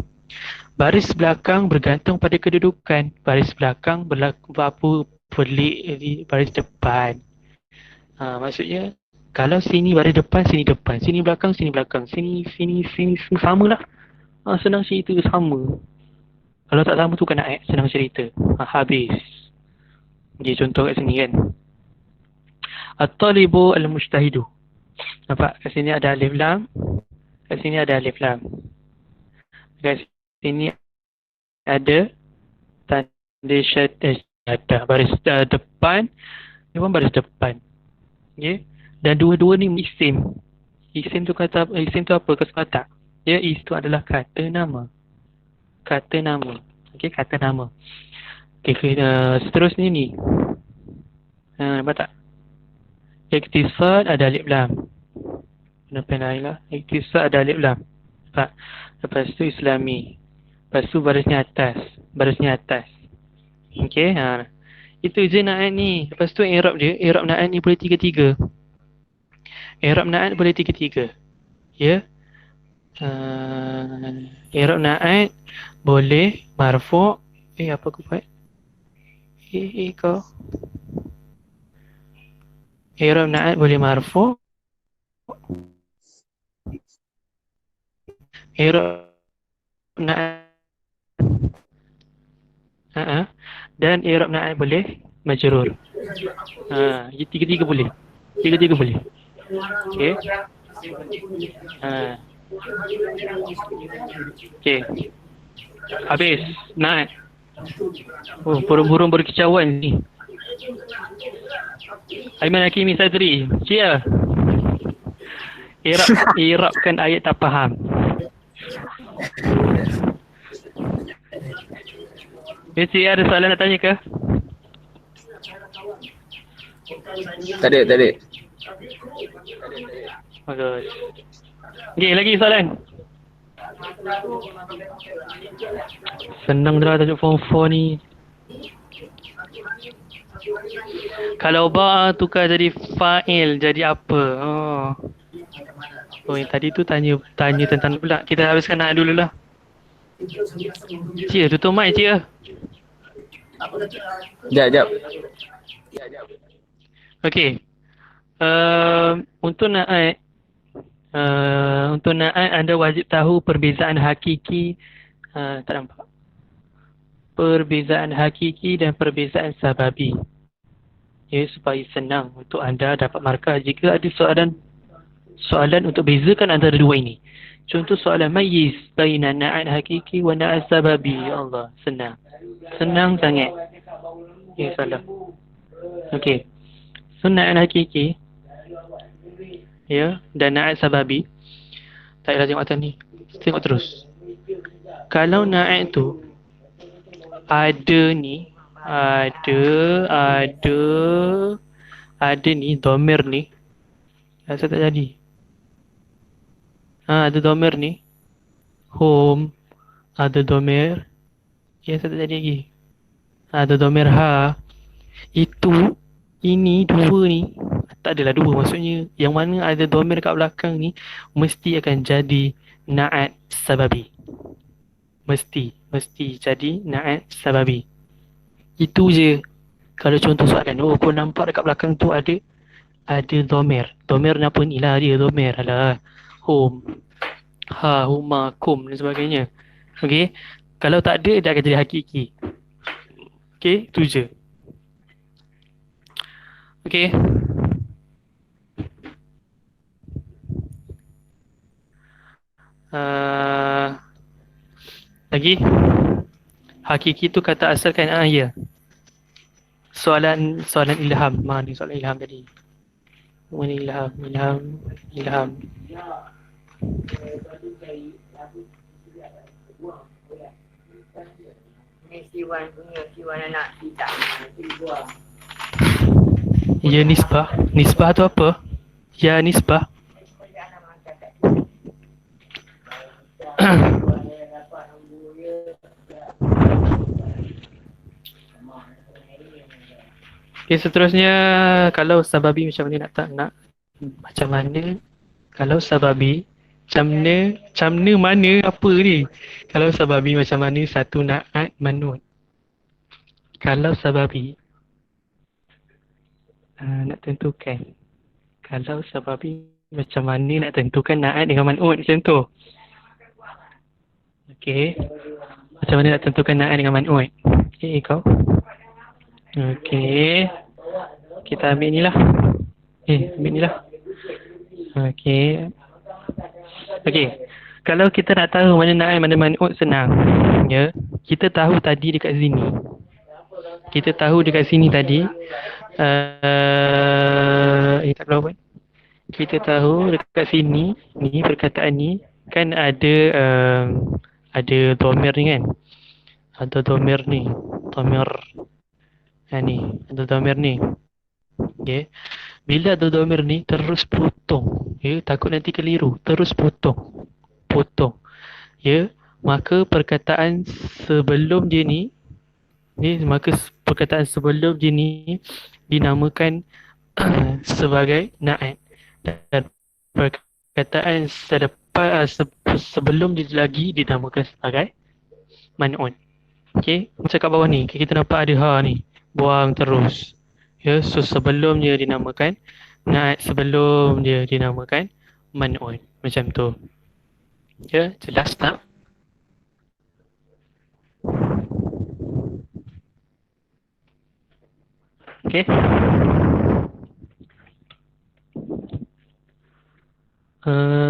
Baris belakang bergantung pada kedudukan. Baris belakang berapa pelik baris depan. Maksudnya kalau sini baris depan, sini depan, sini belakang, sini samalah. Senang cerita sama. Kalau tak sama tu kena senang cerita. Habis. Jadi contoh kat sini kan. At-talibu al-mujtahidu. Nampak? Kat sini ada alif lam. Kat sini ada alif lam. Kat sini ada tanda syahadah. Baris depan. Ini pun baris depan. Okay? Dan dua-dua ni isim. Isim tu apa? Kau suka tak? Ya, is tu adalah kata nama. kata nama. Okey, kata nama. Okey, seterusnya ni. Nampak tak? Iktisad ada alif lam. Nampak lain lah. Iktisad ada alif lam. Nampak? Lepas tu Islami. Lepas tu barisnya atas. Barisnya atas. Okey, itu je na'at ni. Lepas tu i'rab dia, i'rab na'at ni boleh tiga-tiga. I'rab na'at boleh tiga-tiga. Ya. I'rab na'at boleh marfu'. Apa aku buat? Kau. I'rab na'at boleh marfu'. I'rab na'at dan i'rab na'at boleh majrur. Tiga-tiga boleh. Tiga-tiga boleh. Okey. Okey. Habis. Na'at. Oh, burung-burung berkicauan ni. Aiman Hakimi Sadri. Cia. I'rabkan ayat tak faham. Cik, ada soalan nak tanya ke? Tak ada. Bagus. Okey, lagi soalan? Senang dah tajuk form 4 ni. Kalau ba tukar jadi fa'il, jadi apa? Oh, yang tadi tu tanya tentang pula. Kita habiskan nak dulu lah. Cik, tutup mic cik. Jap. Okey. Untuk na'at anda wajib tahu perbezaan hakiki. Tak nampak. Perbezaan hakiki dan perbezaan sababi. Ya, supaya senang untuk anda dapat markah jika ada soalan untuk bezakan antara dua ini. Contoh soalan mayyiz baina na'at hakiki wa na'at sababi. Ya Allah, senang. Senang sangat. Ya, salah. Okey. So na'at hakiki, ya, dan na'at sababi. Tak payah tengok atas ni. Tengok terus. Kalau na'at tu ada ni, ada ni dhamir ni. Asal tak jadi. Ada dhamir ni. Home. Ada dhamir. Ya, asal tak jadi lagi. Ada dhamir ha. Itu, ini dua ni. Tak adalah dua, maksudnya yang mana ada dhamir kat belakang ni mesti akan jadi na'at sababi. Mesti jadi na'at sababi. Itu je. Kalau contoh soalan, kau nampak dekat belakang tu ada dhamir. Dhamir ni apa ni lah dia, dhamir. Alah, home, ha, huma, kum dan sebagainya. Okey. Kalau tak ada, dia akan jadi hakiki. Okey, tu je. Okey. Lagi. Hakiki tu kata asal kan? Ya. Soalan ilham. Mana soalan ilham tadi? Mana ilham. Ya, nisbah. Nisbah tu apa? Ya, nisbah. Okay, seterusnya kalau sababi macam mana nak macam mana kalau sababi macam mana apa ni? Kalau sababi macam mana satu na'at manut. Kalau sababi nak tentukan. Kalau sababi macam mana nak tentukan na'at dengan manut macam tu. Okey. Macam mana nak tentukan na'at dengan manut? Okey, kau. Okey. Kita ambil ni lah. Ambil ni lah. Okey. Kalau kita nak tahu mana na'at mana man'ut senang. Ya. Kita tahu tadi dekat sini. Tadi. Tak tahu pun. Kita tahu dekat sini. Ni perkataan ni. Kan ada ada dhamir ni kan. Ada dhamir ni. Dhamir ni. Ada dhamir ni. Okay. Bila ada dhamir ni terus potong. Ya, takut nanti keliru. Terus potong. Potong. Ya, maka perkataan sebelum dia ni dinamakan sebagai naat, dan perkataan sebelum dia lagi dinamakan sebagai man'un. Okey, macam kat bawah ni kita nampak ada ha ni, buang terus. Ya, so sebelum dia dinamakan naat, sebelum dia dinamakan man'un. Macam tu. Ya, jelas tak? Okey.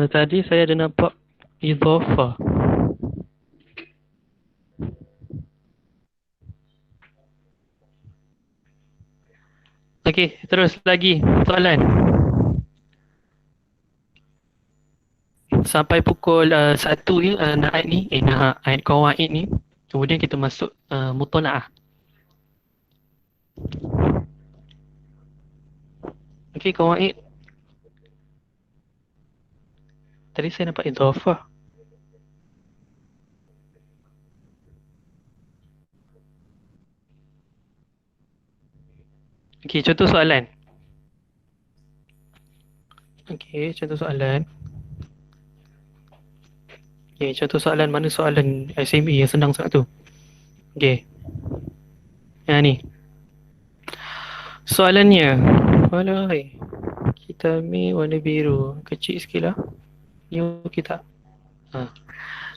Tadi saya ada nampak idhafah. Okey, terus lagi soalan. Sampai pukul 1 ya, naat ni, ayat qawaid ni. Kemudian kita masuk mutala'ah. Okey, qawaid. Tadi saya nampak idhafah. Okey, contoh soalan. Okey, contoh soalan. Okey, contoh soalan, mana soalan SME yang senang sangat tu? Okey. Yang ni. Soalannya, walai, kita ambil warna biru. Kecil sikit lah. Ni okey tak?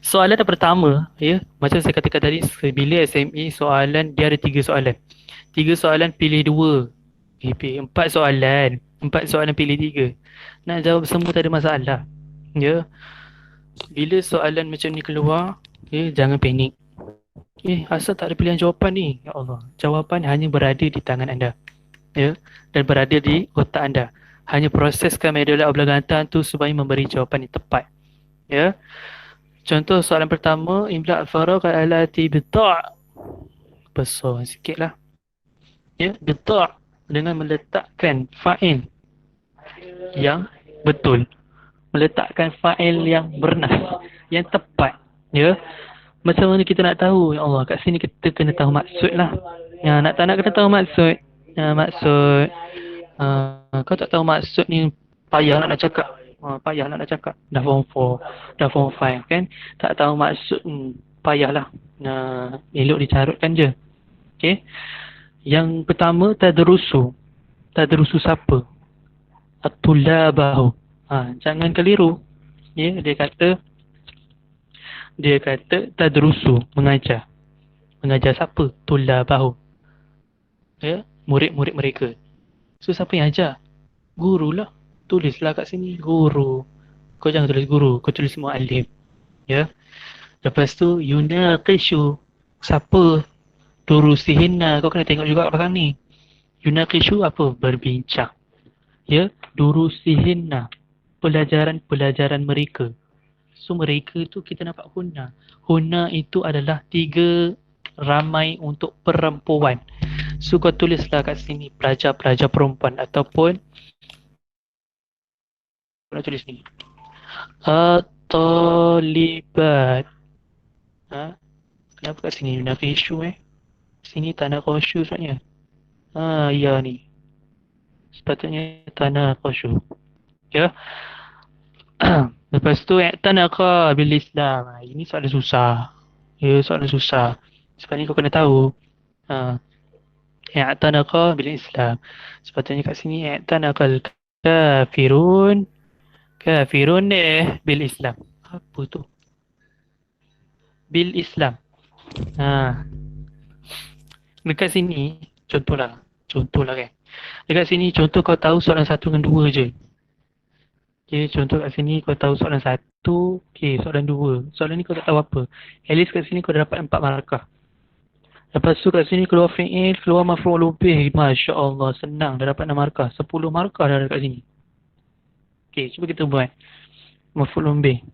Soalan yang pertama, ya, macam saya katakan tadi, bila SME soalan, dia ada 3 soalan. 3 soalan pilih 2. Pilih 4 soalan. 4 soalan pilih 3. Nak jawab semua tak ada masalah. Ya. Bila soalan macam ni keluar, ya, jangan panik. Asal tak ada pilihan jawapan ni? Ya Allah, jawapan hanya berada di tangan anda. Ya, dan berada di otak anda. Hanya proseskan medola oblongata tu supaya memberi jawapan yang tepat. Ya. Contoh soalan pertama, imla' al-faragh allati bita'. Besar sikitlah. Ya, bita' dengan meletakkan fa'il yang betul. Meletakkan fa'il yang bernas, yang tepat. Ya. Macam mana kita nak tahu? Ya Allah, kat sini kita kena tahu maksud lah. Ya, nak tak nak kena tahu maksud. Maksud. Kau tak tahu maksud ni, payah nak cakap. Payah nak cakap. Dah form 4, dah form 5 kan. Tak tahu maksud, payahlah. Elok dicarutkan je. Okay. Yang pertama, tadrusu. Tadrusu siapa? At-tullabahu. Jangan keliru. Ya, dia kata tadrusu, mengajar. Mengajar siapa? Tullabahu. Ya, murid-murid mereka. So siapa yang ajar? Guru lah. Tulislah kat sini, guru. Kau jangan tulis guru, kau tulis mu'allim. Ya. Lepas tu yunaqishu. Siapa? Durusihinna. Kau kena tengok juga kat belakang ni. Yunaqishu apa? Berbincang. Ya, durusihinna. Pelajaran-pelajaran mereka. So mereka tu kita nampak hunna. Hunna itu adalah 3 ramai untuk perempuan. So kau tulislah kat sini pelajar-pelajar perempuan, ataupun nak tulis ni at-talibat. Kenapa kat sini nak isu sini tanah qasyu sebenarnya. Ya ni. Sepatutnya tanah qasyu. Ya. Lepas tu i'tanaqa bil Islam. Ini soalan susah. Ya, soalan susah. Sebab ni kau kena tahu. I'tanaqa bil Islam. Sepatutnya kat sini i'tanaqal kafirun. Kafirun bil Islam. Apa tu? Bil Islam. Dekat sini contohlah kan. Dekat sini contoh kau tahu soalan 1 dengan 2 je. Okay, contoh kat sini kau tahu soalan 1, okay, soalan 2. Soalan ni kau tak tahu apa. At least kat sini kau dah dapat 4 markah. Lepas tu kat sini keluar fi'il, keluar maf'ul bih. Masya Allah, senang, dah dapat 6 markah. 10 markah dah dekat sini. Okay, cuba kita buat maf'ul bih.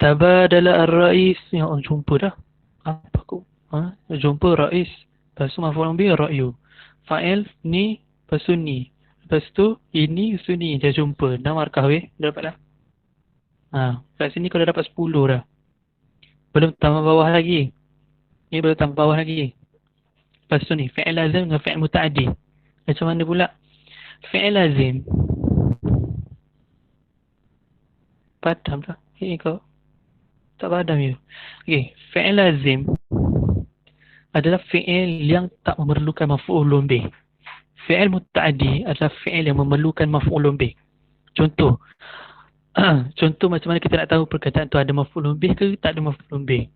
Tabadala ar-rais. Ya Allah, jumpa dah. Apa aku? Jumpa rais. Lepas tu maf'ul bih ra'yu. Fa'il ni, lepas tu ni. Lepas tu ini, lepas tu ni. Dia jumpa. Dah markah weh. Dah dapat dah. Kat sini kau dah dapat 10 dah. Belum tambah bawah lagi. Ni belum tambah bawah lagi. Lepas tu ni, fi'il lazim dengan fi'il muta'addi. Macam mana pula? Fi'il lazim. Padam tak? Kau tak padam ya? Okey, fi'il lazim adalah fi'il yang tak memerlukan maf'ulun bih. Fi'il muta'addi adalah fi'il yang memerlukan maf'ulun bih. Contoh. Contoh macam mana kita nak tahu perkataan tu ada maf'ulun bih ke tak ada maf'ulun bih.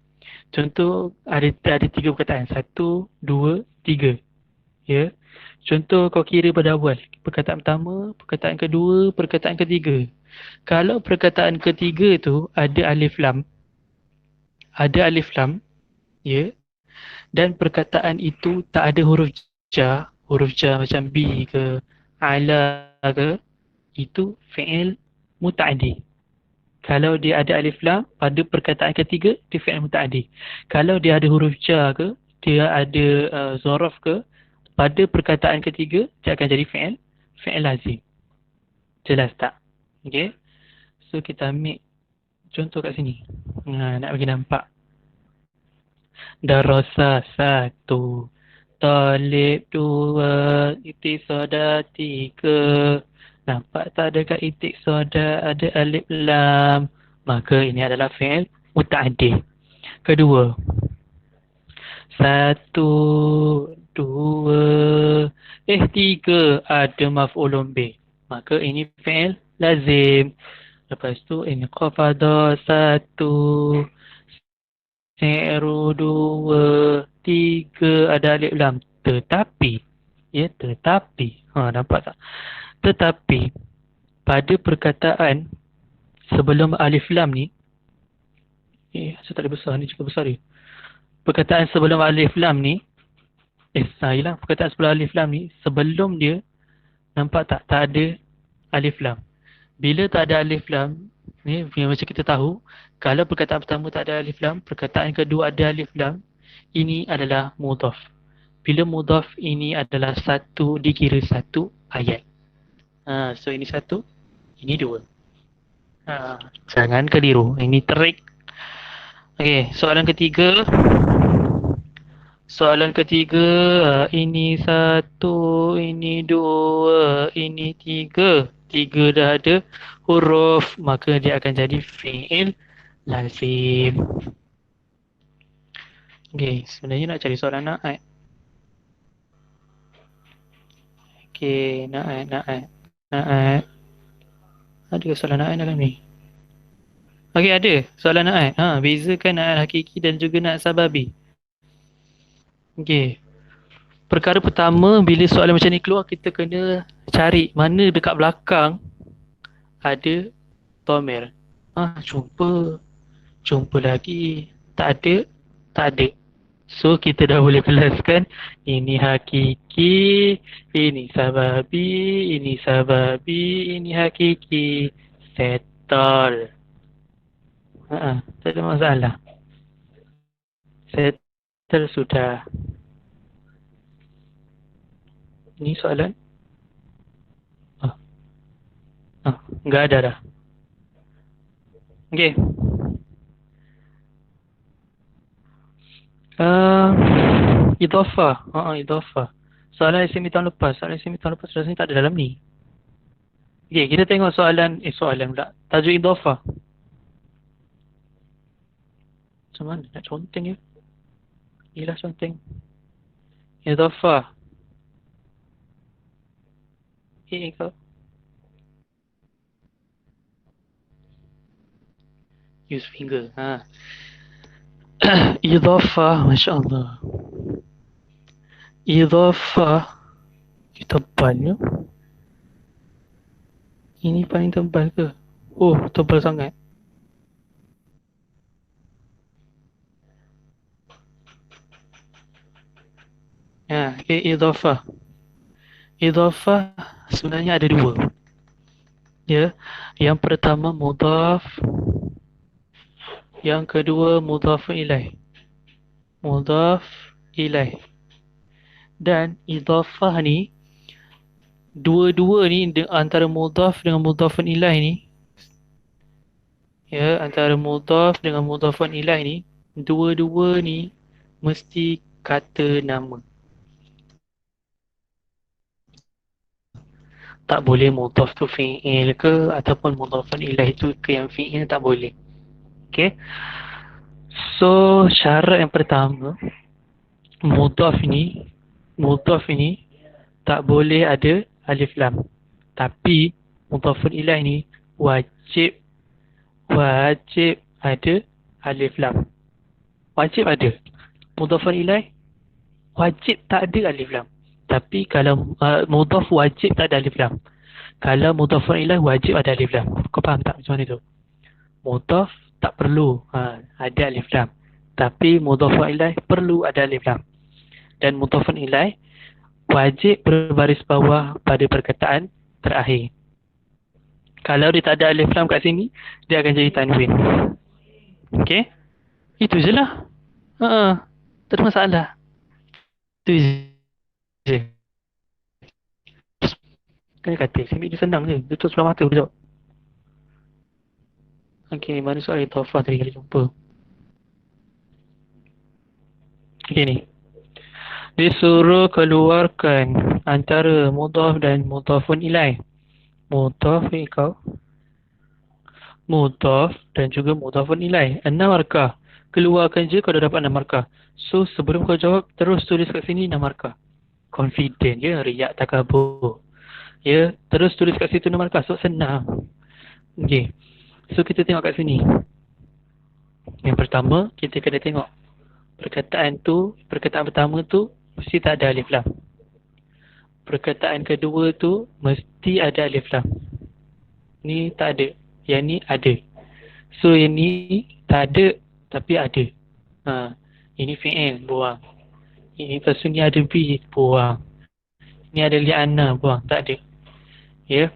Contoh ada 3 perkataan. 1, 2, 3. Ya. Contoh kau kira pada awal. Perkataan pertama, perkataan kedua, perkataan ketiga. Kalau perkataan ketiga tu ada alif lam. Ada alif lam. Ya. Dan perkataan itu tak ada huruf jar. Huruf jar macam bi ke, ala ke. Itu fi'il muta'addi. Kalau dia ada alif lam pada perkataan ketiga, dia fi'il muta'addi. Kalau dia ada huruf jar ke, dia ada zaraf ke, pada perkataan ketiga, dia akan jadi fi'il lazim. Jelas tak? Okay. So, kita ambil contoh kat sini. Nak bagi nampak. Darasa 1, talib 2, iqtisada 3. Nampak tak dekat iqtisada ada alif lam. Maka ini adalah fi'il muta'addi. Kedua. 1, 2, 3 ada maf'ulun bih. Maka ini fi'il lazim. Lepas tu ini qafada 1, si'ru 2, 3 ada alif lam. Tetapi, ya tetapi, nampak tak? Tetapi pada perkataan sebelum alif lam ni, saya tak ada besar ni, cukup besar dia. Perkataan sebelum alif lam ni, perkataan sebelum alif lam ni, sebelum dia, nampak tak? Tak ada alif lam. Bila tak ada alif lam, ni macam kita tahu, kalau perkataan pertama tak ada alif lam, perkataan kedua ada alif lam, ini adalah mudhaf. Bila mudhaf ini adalah satu, dikira satu ayat. So ini 1, ini 2. Jangan keliru. Ini trik. Okey, soalan ketiga. Ini 1, ini 2, ini 3. 3 dah ada huruf, maka dia akan jadi fi'il lazim. Okey, sebenarnya nak cari soalan na'at. Okey, na'at. Ada soalan na'at dalam ni? Okey, ada soalan na'at. Bezakan na'at hakiki dan juga na'at sababi. Okey. Perkara pertama, bila soalan macam ni keluar, kita kena cari mana dekat belakang ada dhamir. Jumpa lagi. Tak ada. So, kita dah boleh kelaskan ini hakiki, ini sababi, ini hakiki. Settle. Tak ada masalah. Settle sudah. Ni soalan? Enggak ada dah. Okey. Idhafah. Idhafah. Soalan SME tahun lepas. Rasanya tak ada dalam ni. Okey, kita tengok soalan pula. Tajuk idhafah. Macam mana nak conteng ya? Inilah conteng. Idhafah. Kau. Use finger. Idhafah, Masya Allah. Idhafah. Tebalnya. Ini paling tebal ke? Oh, tebal sangat. Idhafah. Idhafah sebenarnya ada 2. Ya. Yang pertama mudhaf. Yang kedua mudhafun ilaih. Mudhaf ilaih. Dan idhafah ni, dua-dua ni antara mudhaf dengan mudhafun ilaih ni, ya, antara mudhaf dengan mudhafun ilaih ni, dua-dua ni mesti kata nama. Tak boleh mudhaf tu fi'il ke ataupun mudhafun ilaih tu ke yang fi'il, tak boleh. Okay. So syarat yang pertama, mudhaf ini tak boleh ada alif lam. Tapi mudhafun ilaih ni wajib ada alif lam. Wajib ada. Mudhafun ilaih wajib tak ada alif lam. Tapi kalau mudhaf wajib tak ada alif lam. Kalau mudhafun ilaih wajib ada alif lam. Kau faham tak macam mana tu? Mudhaf tak perlu ada alif lam. Tapi mudhafun ilaih perlu ada alif lam. Dan mudhafun ilaih wajib berbaris bawah pada perkataan terakhir. Kalau dia tak ada alif lam kat sini, dia akan jadi tanwin. Okey? Itu je lah. Tak ada masalah. Itu je. Kan kata, sini dia senang je. Dia tu sebelah mata sekejap. Okey, mana soal idhafah tadi kita jumpa. Okey ni. Disuruh keluarkan antara mudhaf dan mudhafun ilaih. Mudhaf kau. Mudhaf dan juga mudhafun ilaih. 6 markah. Keluarkan je kau dah dapat 6 markah. So sebelum kau jawab, terus tulis kat sini 6 markah. Confident je, riak takabur. Ya, terus tulis kat situ 6 markah. So senang. Okey. So kita tengok kat sini. Yang pertama, kita kena tengok perkataan pertama tu mesti tak ada alif lam. Perkataan kedua tu mesti ada alif lam. Ni tak ada. Yang ni ada. So yang ni tak ada tapi ada. Ini fi'il, buang. Ini lepas tu ni ada bi, buang. Ni ada li'anna, buang. Tak ada. Ya.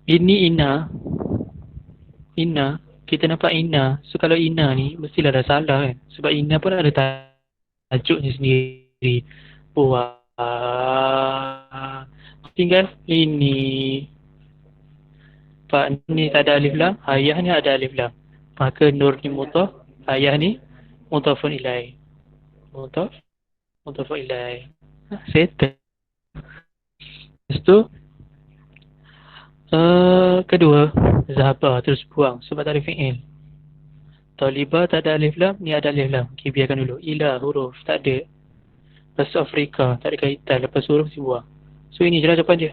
Ini inna. Inna. Kita nampak inna. So kalau inna ni mestilah dah salah kan. Sebab inna pun ada tajuknya sendiri. Buang. Tinggal ini. Pak ni tak ada alif lam, ayah ni ada alif lam. Maka nur ni mudhaf, ayah ni mudhafun ilaih. Mudhafun ilaih. Settle. Lepas tu kedua, zahaba terus buang sebab tak ada fi'il. Talibah tak ada alif lam, ni ada alif lam. Okay, biarkan dulu. Ila huruf tak ada. Lepas tu Afrika tak ada kaitan, lepas huruf si buang. So ini je lah jawapan dia.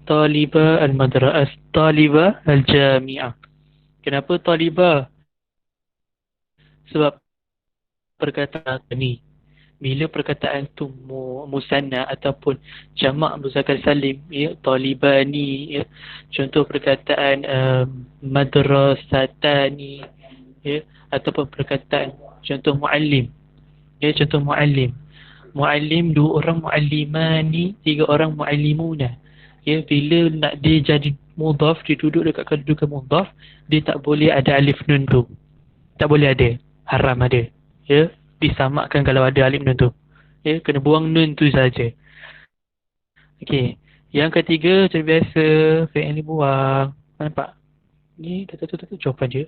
Talibah al-madrasah, talibah al-jami'ah. Kenapa talibah? Sebab perkataan ni, bila perkataan tu musanna ataupun jamak muzakkar salim, ya, talibani, ya, contoh perkataan madrasatani, ya, ataupun perkataan contoh muallim, ya, contoh muallim. Muallim 2 orang, muallimani 3 orang, muallimuna. Ya, bila nak dia jadi mudhaf, dia duduk dekat kedudukan mudhaf, dia tak boleh ada alif nun tu. Tak boleh ada. Haram ada. Ya, disamakan kalau ada alif nun tu. Ya, kena buang nun tu saja. Okey. Yang ketiga macam biasa, fi'il ni buang. Nampak? Ni tu jawapan dia.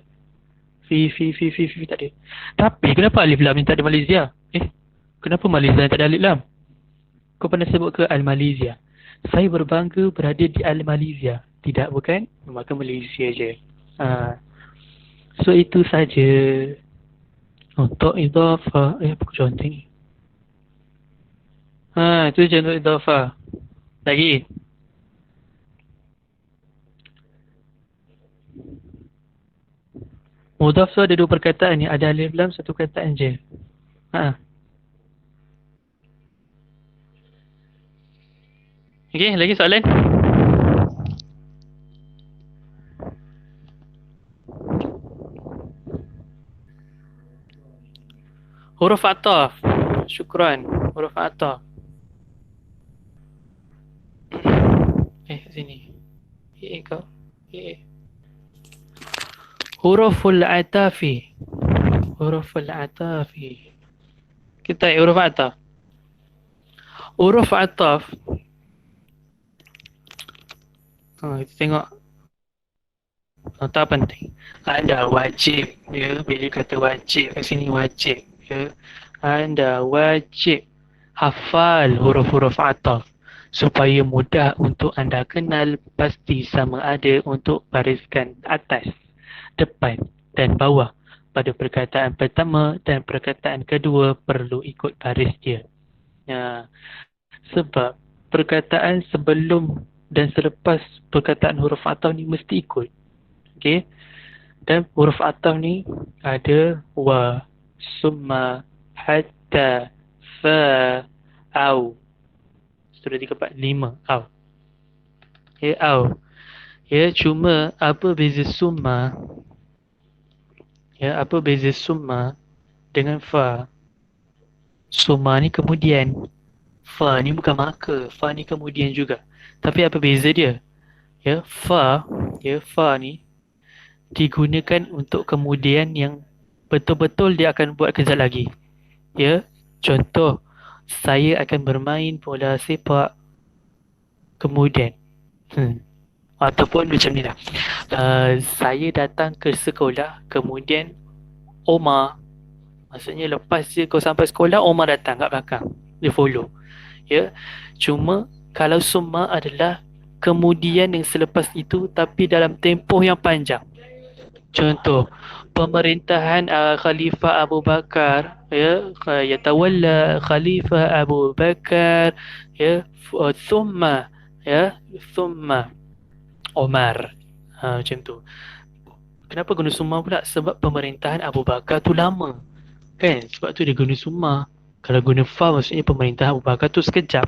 Fi tak ada. Tapi kenapa alif lam ni tak ada Malaysia? Kenapa Malaysia tak ada alif lam? Kau pernah sebut ke Al-Malaysia? Saya berbangga berada di Al-Malaysia. Tidak, bukan? Maka Malaysia je. So itu saja untuk idhafah. Apa contoh ni? Itu je untuk idhafah. Lagi. Mudhaf tu ada 2 perkataan ni. Ada alif lam, 1 perkataan je. Okey, lagi soalan? Huruf ataf. Syukran. Huruf ataf. Sini. Kau. Huruful atafi. Huruful atafi. Kita huruf ataf. Huruf ataf. Kita tengok. Tak penting. Anda wajib, ya. Bila kata wajib kat sini wajib, ya. Anda wajib hafal huruf-huruf ataf supaya mudah untuk anda kenal pasti sama ada untuk bariskan atas, depan dan bawah pada perkataan pertama dan perkataan kedua perlu ikut baris dia. Ya. Sebab perkataan sebelum dan selepas perkataan huruf ataf ni mesti ikut. Okey. Dan huruf ataf ni ada wa, summa, hatta, fa, au. Sudah 3, 4, 5, au. Ya, au. Ya, cuma apa beza summa? Ya, apa beza summa dengan fa? Summa ni kemudian. Fa ni bukan maka. Fa ni kemudian juga. Tapi apa beza dia? Ya, fa ni digunakan untuk kemudian yang betul-betul dia akan buat kejap lagi. Ya, contoh, saya akan bermain bola sepak kemudian. Ataupun macam ni lah. Saya datang ke sekolah kemudian Omar, maksudnya lepas je kau sampai sekolah, Omar datang kat belakang. Dia follow. Ya, cuma kalau summa adalah kemudian yang selepas itu tapi dalam tempoh yang panjang. Contoh, pemerintahan Khalifah Abu Bakar, ya, yatawalla Khalifah Abu Bakar, ya, thumma, ya, thumma Omar. Macam tu. Kenapa guna summa pula? Sebab pemerintahan Abu Bakar tu lama. Kan? Sebab tu dia guna summa. Kalau guna fa maksudnya pemerintahan Abu Bakar tu sekejap.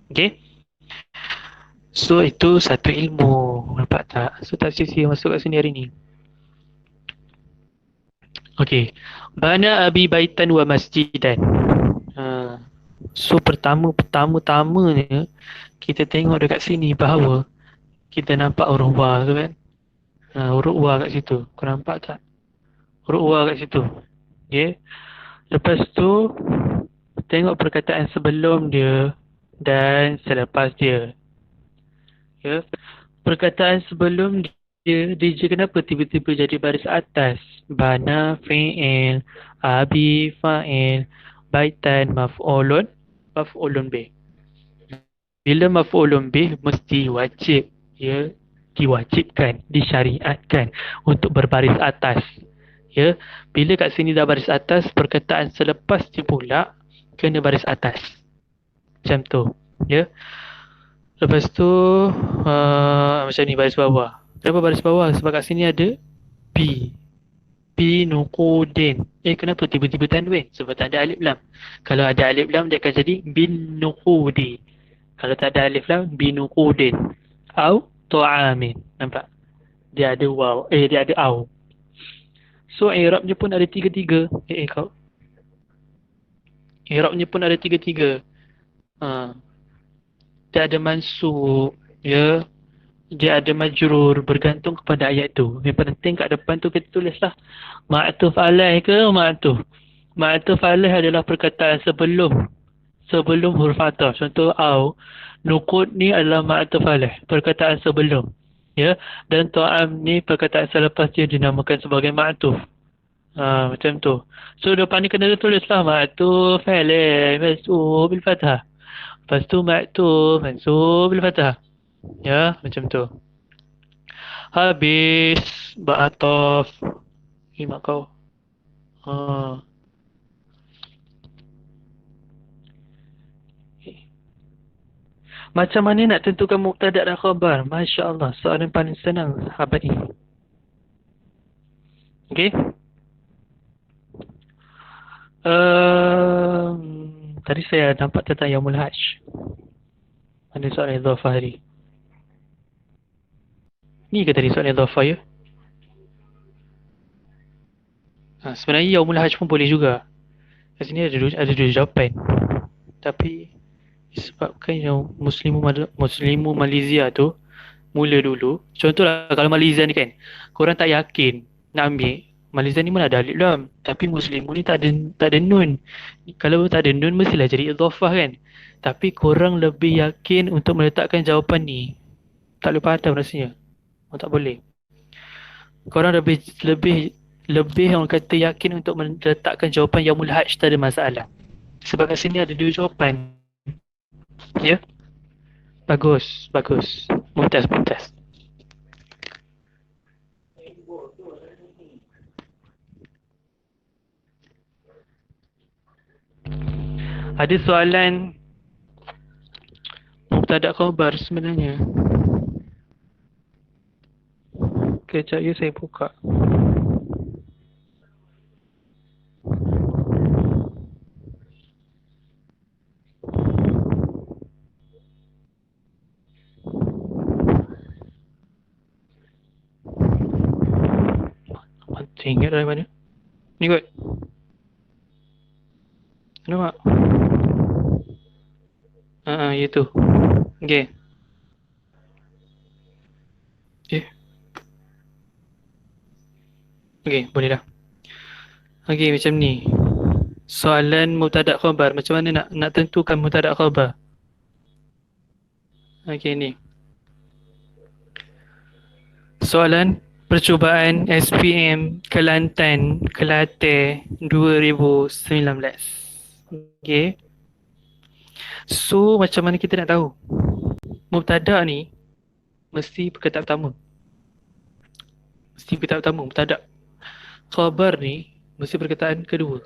Okay? So itu satu ilmu. Nampak tak? So tak sia-sia masuk kat sini hari ni. Okay. Bana abi baitan wa masjidan. So pertama-tamanya kita tengok dekat sini bahawa kita nampak huruf wa tu kan. Huruf wa kat situ. Kau nampak tak? Huruf wa kat situ. Okay. Lepas tu tengok perkataan sebelum dia dan selepas dia. Ya. Perkataan sebelum dia kenapa tiba-tiba jadi baris atas? Bana fi'il, abi fa'il, baitan maf'ulun bih. Bila maf'ulun bih mesti wajib, ya, diwajibkan, disyariatkan untuk berbaris atas. Ya, bila kat sini dah baris atas, perkataan selepas dia pula kena baris atas. Macam tu, ya. Lepas tu macam ni baris bawah. Kenapa baris bawah? Sebab kat sini ada B. B nuqudin. Kenapa tiba-tiba tanwin? Sebab tak ada alif lam. Kalau ada alif lam dia akan jadi bin nuqudi. Kalau tak ada alif lam, bin nuqudin. Au tu'amin. Nampak? Dia ada waw. Dia ada au. So i'rabnya pun ada tiga-tiga. Kau. I'rabnya pun ada tiga-tiga. Dia ada mansub, ya. Dia ada majrur, bergantung kepada ayat tu. Yang penting kat depan tu kita tulislah ma'tuf alaih ke ma'tuf. Ma'tuf alaih adalah perkataan sebelum huruf ataf. Contoh au, nuqud ni adalah ma'tuf alaih, perkataan sebelum. Ya, dan ta'am ni perkataan selepas dia dinamakan sebagai ma'tuf. Macam tu. So depan ni kena tulislah ma'tuf alaih mansub bil fathah. Lepas tu maktub mansub bil fathah. Ya, macam tu. Habis ba'ataf. Mak kau. Macam mana nak tentukan mubtada dan khabar? Masya Allah, soalan paling senang sahabat ini. Okey. Tadi saya nampak tentang Yaumul Hajj. Ada soalan idhafah hari. Ni ke tadi soalan idhafah ya? Sebenarnya Yaumul Hajj pun boleh juga. Kat sini ada dua jawapan. Tapi disebabkan yang Muslimu Malaysia tu mula dulu. Contohlah kalau Malaysia ni kan, korang tak yakin nak ambil, Malaysia ni mana ada alif lam, tapi Muslimun ni tak ada nun. Kalau tak ada nun mestilah jadi idhafah kan. Tapi korang lebih yakin untuk meletakkan jawapan ni. Tak boleh padam rasanya. Oh, tak boleh. Korang lebih lebih lebih orang kata yakin untuk meletakkan jawapan Yaumul Hajj, tak ada masalah. Sebab kat sini ada 2 jawapan. Ya? Bagus, bagus. Mumtaz, mumtaz. Ada soalan mubtada khabar sebenarnya. Kejap ya, saya buka. Saya ingat dari mana? Ni kot. Nampak? Ya tu. Okay. Okay, boleh dah. Okay, macam ni. Soalan mubtada khabar, macam mana nak tentukan mubtada khabar? Okay, ni. Soalan percubaan SPM Kelantan Kelate 2019. Okay. So, macam mana kita nak tahu? Mubtada ni mesti perkataan pertama. Mesti perkataan pertama, mubtada. Khabar ni mesti perkataan kedua.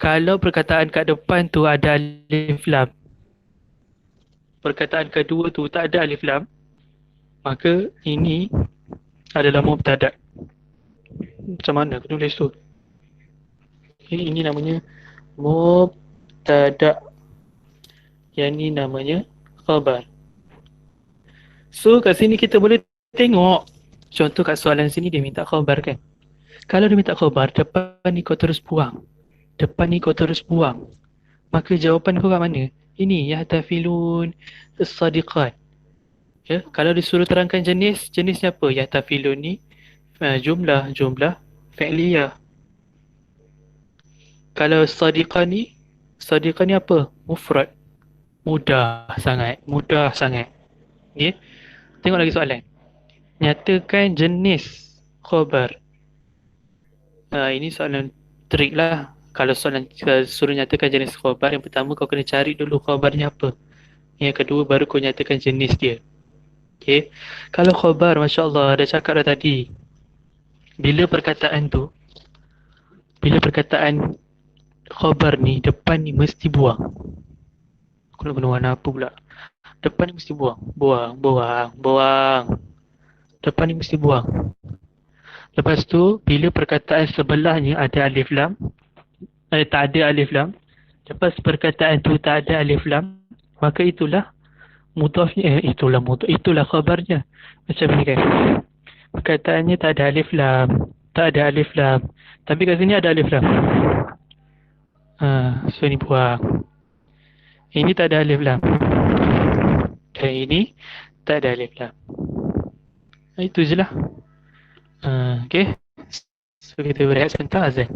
Kalau perkataan kat depan tu ada alif lam, perkataan kedua tu tak ada alif lam, maka ini adalah mubtada. Macam mana aku tulis tu? Ini namanya mubtada. Yang ni namanya khabar. So kat sini kita boleh tengok. Contoh kat soalan sini dia minta khabar kan. Kalau dia minta khabar, depan ni kau terus buang. Depan ni kau terus buang. Maka jawapan kau kat mana? Ini yahtafilun as-sadiqat. Ya, kalau disuruh terangkan jenisnya apa? Yahtafilun ni jumlah fi'liyah. Kalau sadiqah ni apa? Mufrad. Mudah sangat. Okay. Tengok lagi soalan. Nyatakan jenis khabar. Ini soalan trik lah. Kalau soalan suruh nyatakan jenis khabar, yang pertama kau kena cari dulu khabarnya apa. Yang kedua baru kau nyatakan jenis dia. Okay. Kalau khabar, Masya Allah, dah cakap dah tadi. Bila perkataan khabar ni, depan ni mesti buang. Aku nak guna warna apa pula? Depan ni mesti buang. Depan ni mesti buang. Lepas tu, bila perkataan sebelahnya ada alif lam, tak ada alif lam, lepas perkataan tu tak ada alif lam, maka itulah mudhafnya, itulah khabarnya. Macam ni kan. Perkataannya tak ada alif lam, tapi kat sini ada alif lam. So ni buang. Ini tak ada alif lam. Dan ini tak ada alif lam. Itu je lah. Okay. So kita berehat sebentar, azan.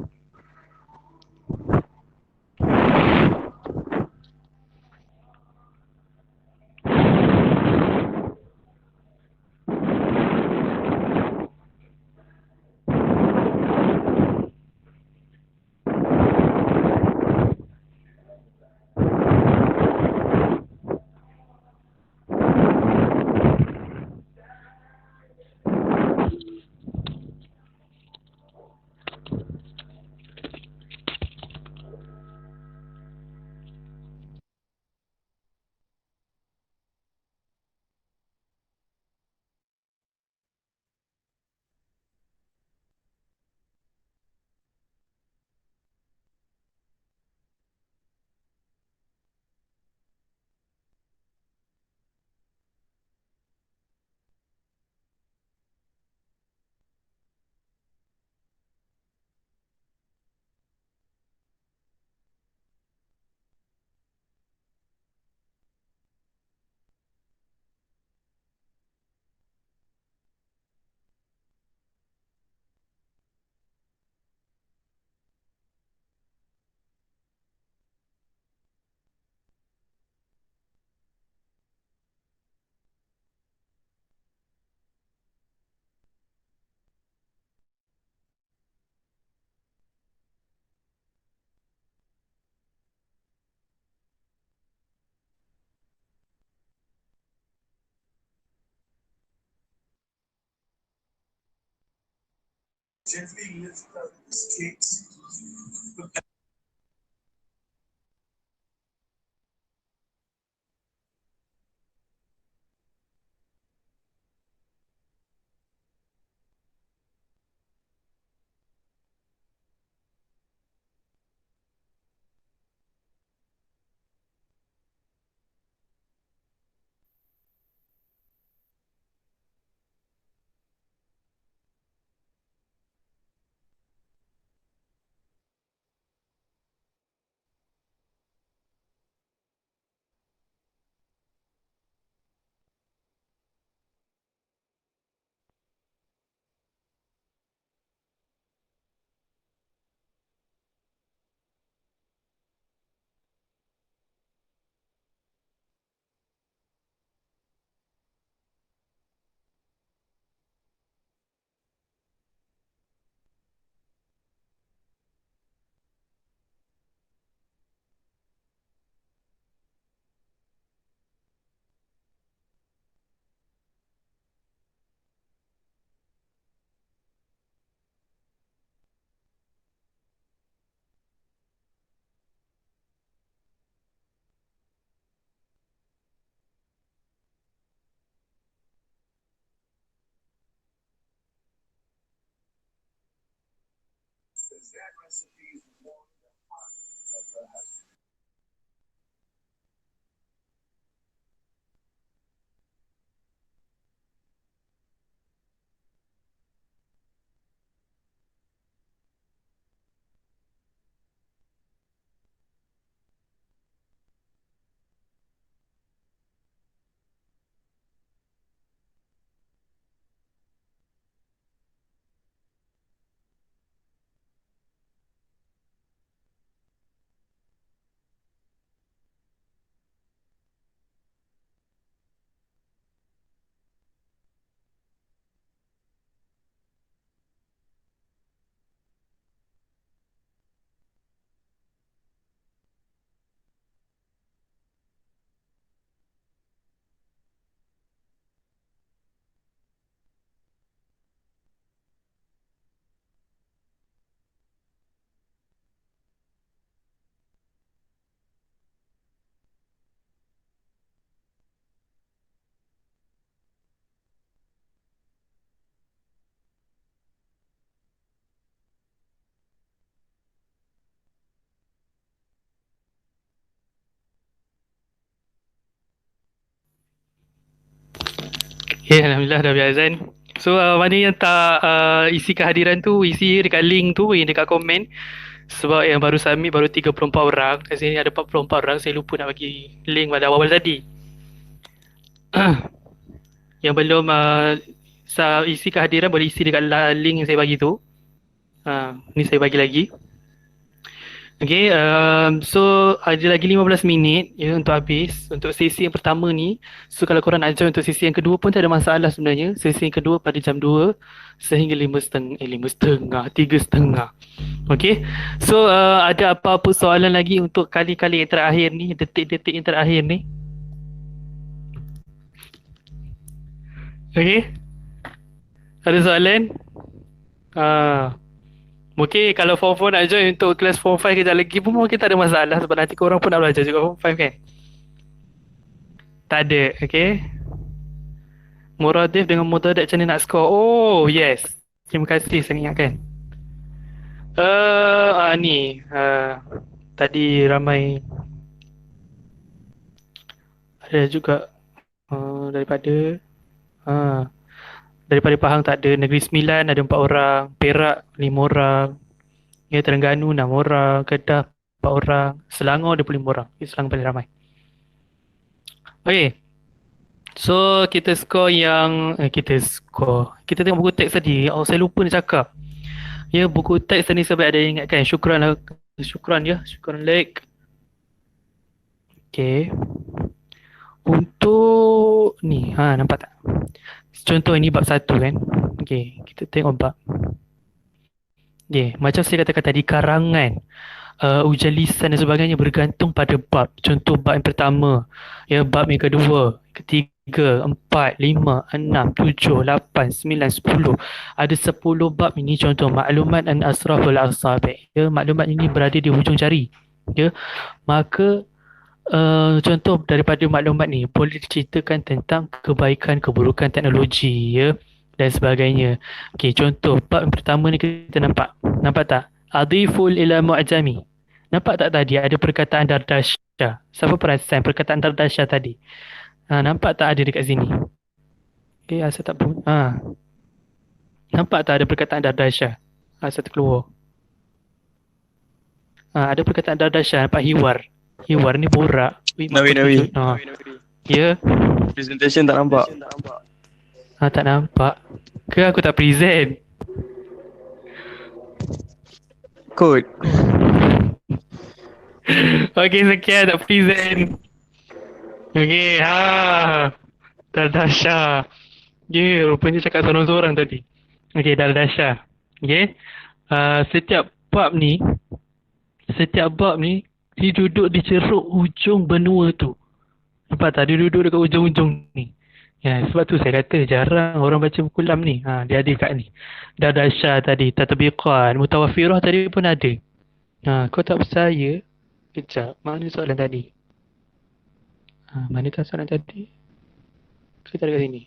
Okay, Alhamdulillah dah biasa. So mana yang tak isi kehadiran tu, isi dekat link tu yang dekat komen. Sebab yang baru submit baru 34 orang. Kat sini ada 44 orang. Saya lupa nak bagi link pada awal-awal tadi. Yang belum isi kehadiran boleh isi dekat link yang saya bagi tu. Ni saya bagi lagi. Okay, so ada lagi 15 minit ya untuk habis untuk sesi yang pertama ni. So kalau korang nak join untuk sesi yang kedua pun tak ada masalah sebenarnya. Sesi yang kedua pada jam 2 sehingga 5.30, 3.30. Okay, so ada apa-apa soalan lagi untuk kali-kali yang terakhir ni, detik-detik yang terakhir ni? Okay, ada soalan? Mungkin kalau form 4 nak join untuk kelas form 5 kejap lagi pun mungkin tak ada masalah sebab nanti korang pun nak belajar juga form 5 kan? Tak ada, okay? Muradif dengan Mudadat macam mana nak score? Oh, yes. Terima kasih saya ingatkan. Ni tadi ramai ada juga daripada Pahang tak ada, Negeri Sembilan ada 4 orang, Perak 5 orang, ya, Terengganu 6 orang, Kedah 4 orang, Selangor 25 orang. Selangor paling ramai. Okay, so kita tengok buku teks tadi. Oh, saya lupa nak cakap. Ya, buku teks tadi sebab ada ingatkan. Syukran like. Okay, untuk ni nampak tak? Contoh ini bab 1 kan. Okay, kita tengok bab. Okay, macam saya katakan tadi, karangan, ujian lisan dan sebagainya bergantung pada bab. Contoh bab yang pertama, ya, bab yang kedua, ketiga, 4, 5, 6, 7, 8, 9, 10. Ada 10 bab ini contoh maklumat an asraful asabi. Ya, maklumat ini berada di hujung jari. Ya, maka contoh daripada maklumat ni boleh diceritakan tentang kebaikan keburukan teknologi ya dan sebagainya. Okey, contoh bab yang pertama ni kita nampak. Nampak tak? Adiful ila mu'jami. Nampak tak tadi ada perkataan Dardasyah? Siapa perasan perkataan Dardasyah tadi? Nampak tak ada dekat sini? Okey, asal tak pun. Nampak tak ada perkataan Dardasyah? Asal terkeluar. Ada perkataan Dardasyah, nampak hiwar. Hiwar ni borak. Nawi. Ya. Presentation tak nampak. Tak nampak. Ke aku tak present? Kod. Okey, sekian tak present. Okey, Dardasyah. Rupanya cakap seorang-seorang tadi. Okey, Dardasyah. Okey. Setiap bab ni dia duduk di ceruk hujung benua tu. Nampak tak? Dia duduk dekat ujung-ujung ni. Ya, sebab tu saya kata jarang orang baca buku lam ni. Dia ada kat ni. Dardasyah tadi, Tatbiqan, Mutawafirah tadi pun ada. Kau tak percaya? Kejap, mana soalan tadi? Manakah soalan tadi? Kita ada kat sini.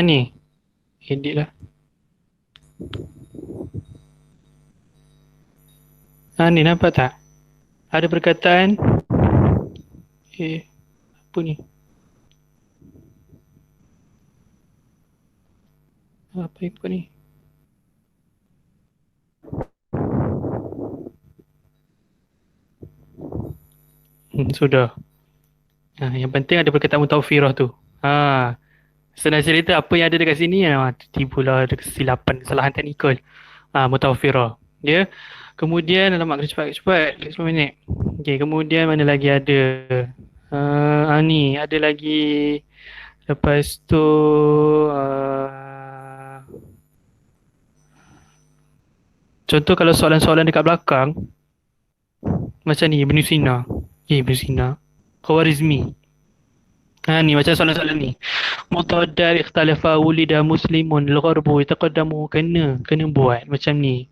Ni. Edit lah. Ni nampak tak? Ada perkataan. Apa ni? Apa ni? Sudah. Yang penting ada perkataan mutawafirah tu. Senang cerita apa yang ada dekat sini tibalah ada kesilapan, kesalahan teknikal. Mutawafirah. Ya. Kemudian alamak kena cepat 10 minit. Okey, kemudian mana lagi ada? Ni ada lagi. Lepas tu contoh kalau soalan-soalan dekat belakang macam ni Ibn Sina. Ibn Sina. Khawarizmi. Ni macam soalan-soalan ni. Mutadar ikhtalafa wulida muslimun al-gharbu yataqaddamu kena buat macam ni.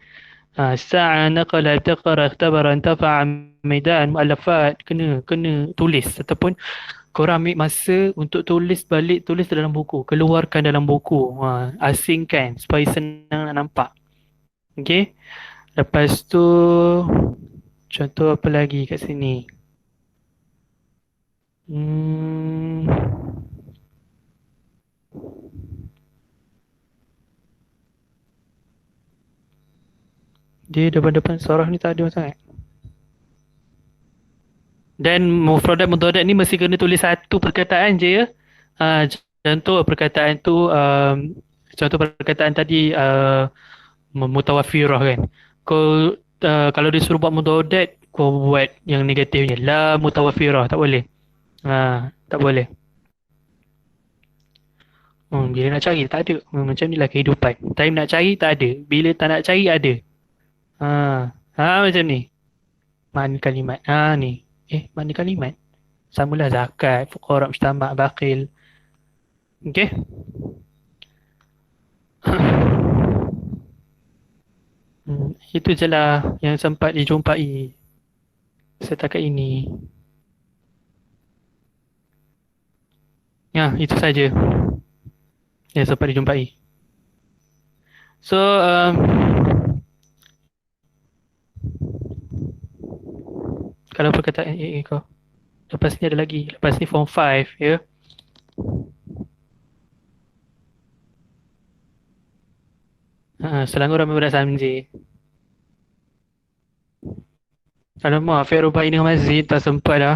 Sa'a naqala taqara ikhtabara intafa'a maidan mu'allafat kena tulis ataupun korang ambil masa untuk tulis dalam buku, keluarkan dalam buku, asingkan supaya senang nak nampak. Okey. Lepas tu contoh apa lagi kat sini? Dia depan-depan surah ni tak ada sangat. Dan mufradat mudharat ni mesti kena tulis satu perkataan je ya. Contoh perkataan tu contoh perkataan tadi mutawafirah kan. Kau kalau dia suruh buat mudharat, kau buat yang negatifnya la mutawafirah, tak boleh. Tak boleh. Bila nak cari tak ada. Macam ni lah kehidupan. Time nak cari tak ada. Bila tak nak cari ada. Macam ni. Mana kalimat. Ni. Mana kalimat? Samalah zakat, fuqara, mujtama', baqil. Okey. Itu je lah yang sempat dijumpai setakat ini. Itu saja yang sempat dijumpai. So, kalau perkataan kau. Lepas ni ada lagi. Lepas ni form 5 ya. Selangor ramai budak Samji. Alamak, Fi'il Rubai dengan Mazid tak sempat dah.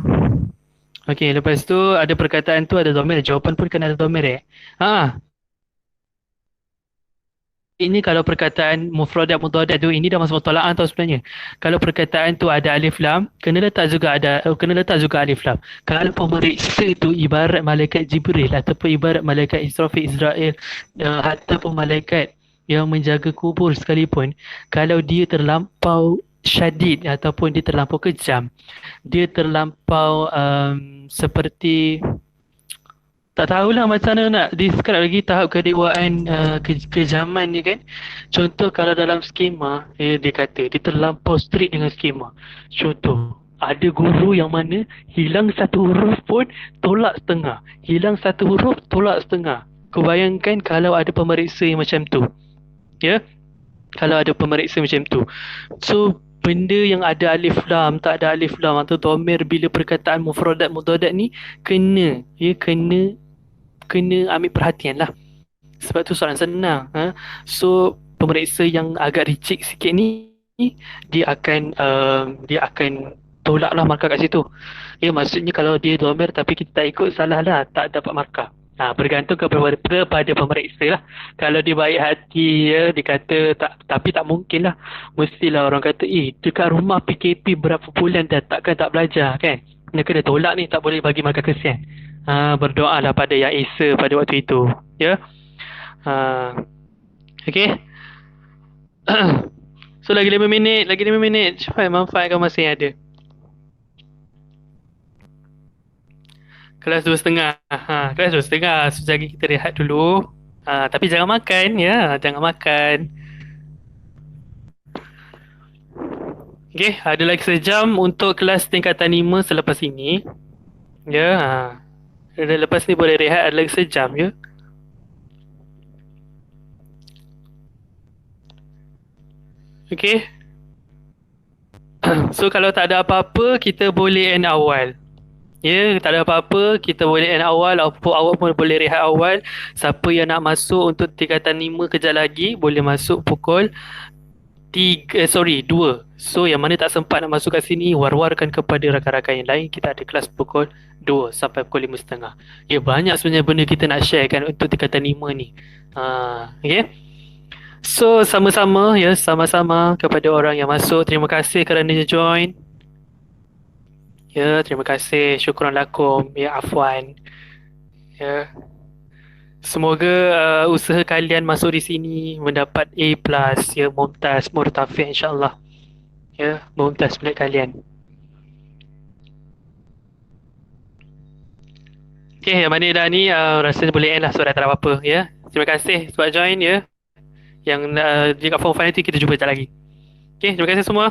Okey, lepas tu ada perkataan tu ada dhamir. Jawapan pun kena ada dhamir ini kalau perkataan mufradat mudhadat tu ini dah masuk mutola'ah tau sebenarnya. Kalau perkataan tu ada alif lam, kena letak juga alif lam. Kalau pemeriksa tu ibarat malaikat Jibril ataupun ibarat malaikat Israfil Israel ataupun malaikat yang menjaga kubur sekalipun, kalau dia terlampau syadid ataupun dia terlampau kejam, dia terlampau seperti tak tahulah macam mana nak describe lagi tahap kedewaan kejaman ni kan. Contoh kalau dalam skema dia kata dia terlampau strict dengan skema. Contoh ada guru yang mana hilang satu huruf pun tolak setengah, hilang satu huruf tolak setengah. Kau bayangkan kalau ada pemeriksa yang macam tu, ya, kalau ada pemeriksa macam tu. So benda yang ada alif lam, tak ada alif lam atau dhamir bila perkataan mufradat mudhadat ni kena ambil perhatian lah. Sebab tu soalan senang. So pemeriksa yang agak ricik sikit ni dia akan tolak lah markah kat situ. Ya, maksudnya kalau dia dhamir tapi kita tak ikut, salah lah, tak dapat markah. Bergantung kepada pemeriksa lah. Kalau dia baik hati, ya, dia kata tapi tak mungkin lah. Mestilah orang kata dekat rumah PKP berapa bulan dah, takkan tak belajar kan. Dia kena tolak ni, tak boleh bagi markah kesian. Berdoa lah pada Yang Esa pada waktu itu, ya. Okay. So lagi 5 minit. Cepat manfaatkan masa yang ada. Kelas 2.30. Kelas 2.30. So lagi kita rehat dulu. Tapi jangan makan, ya. Jangan makan. Okay, ada lagi sejam untuk kelas tingkatan 5 selepas ini. Ya. Lepas ni boleh rehat, ada lagi sejam je. Okay. So kalau tak ada apa-apa, kita boleh end awal. Ya, tak ada apa-apa, kita boleh end awal. Awak pun boleh rehat awal. Siapa yang nak masuk untuk tingkatan 5 kejap lagi, boleh masuk pukul 2. So yang mana tak sempat nak masuk kat sini, war-warkan kepada rakan-rakan yang lain. Kita ada kelas pukul 2 sampai pukul 5.30. Ya, banyak sebenarnya benda kita nak share kan untuk tingkatan 5 ni. Okay. So sama-sama kepada orang yang masuk, terima kasih kerana join. Ya, terima kasih. Syukran lakum. Ya, afwan. Ya. Semoga usaha kalian masuk di sini mendapat A+, ya, mumtaz, murtafi' insya-Allah. Ya, mumtaz milik kalian. Okay, yang mana dah ni rasanya boleh end lah, so dah tak ada apa-apa, ya. Terima kasih sebab join, ya. Yang jika form 5 nanti kita jumpa sekejap lagi. Okay, terima kasih semua.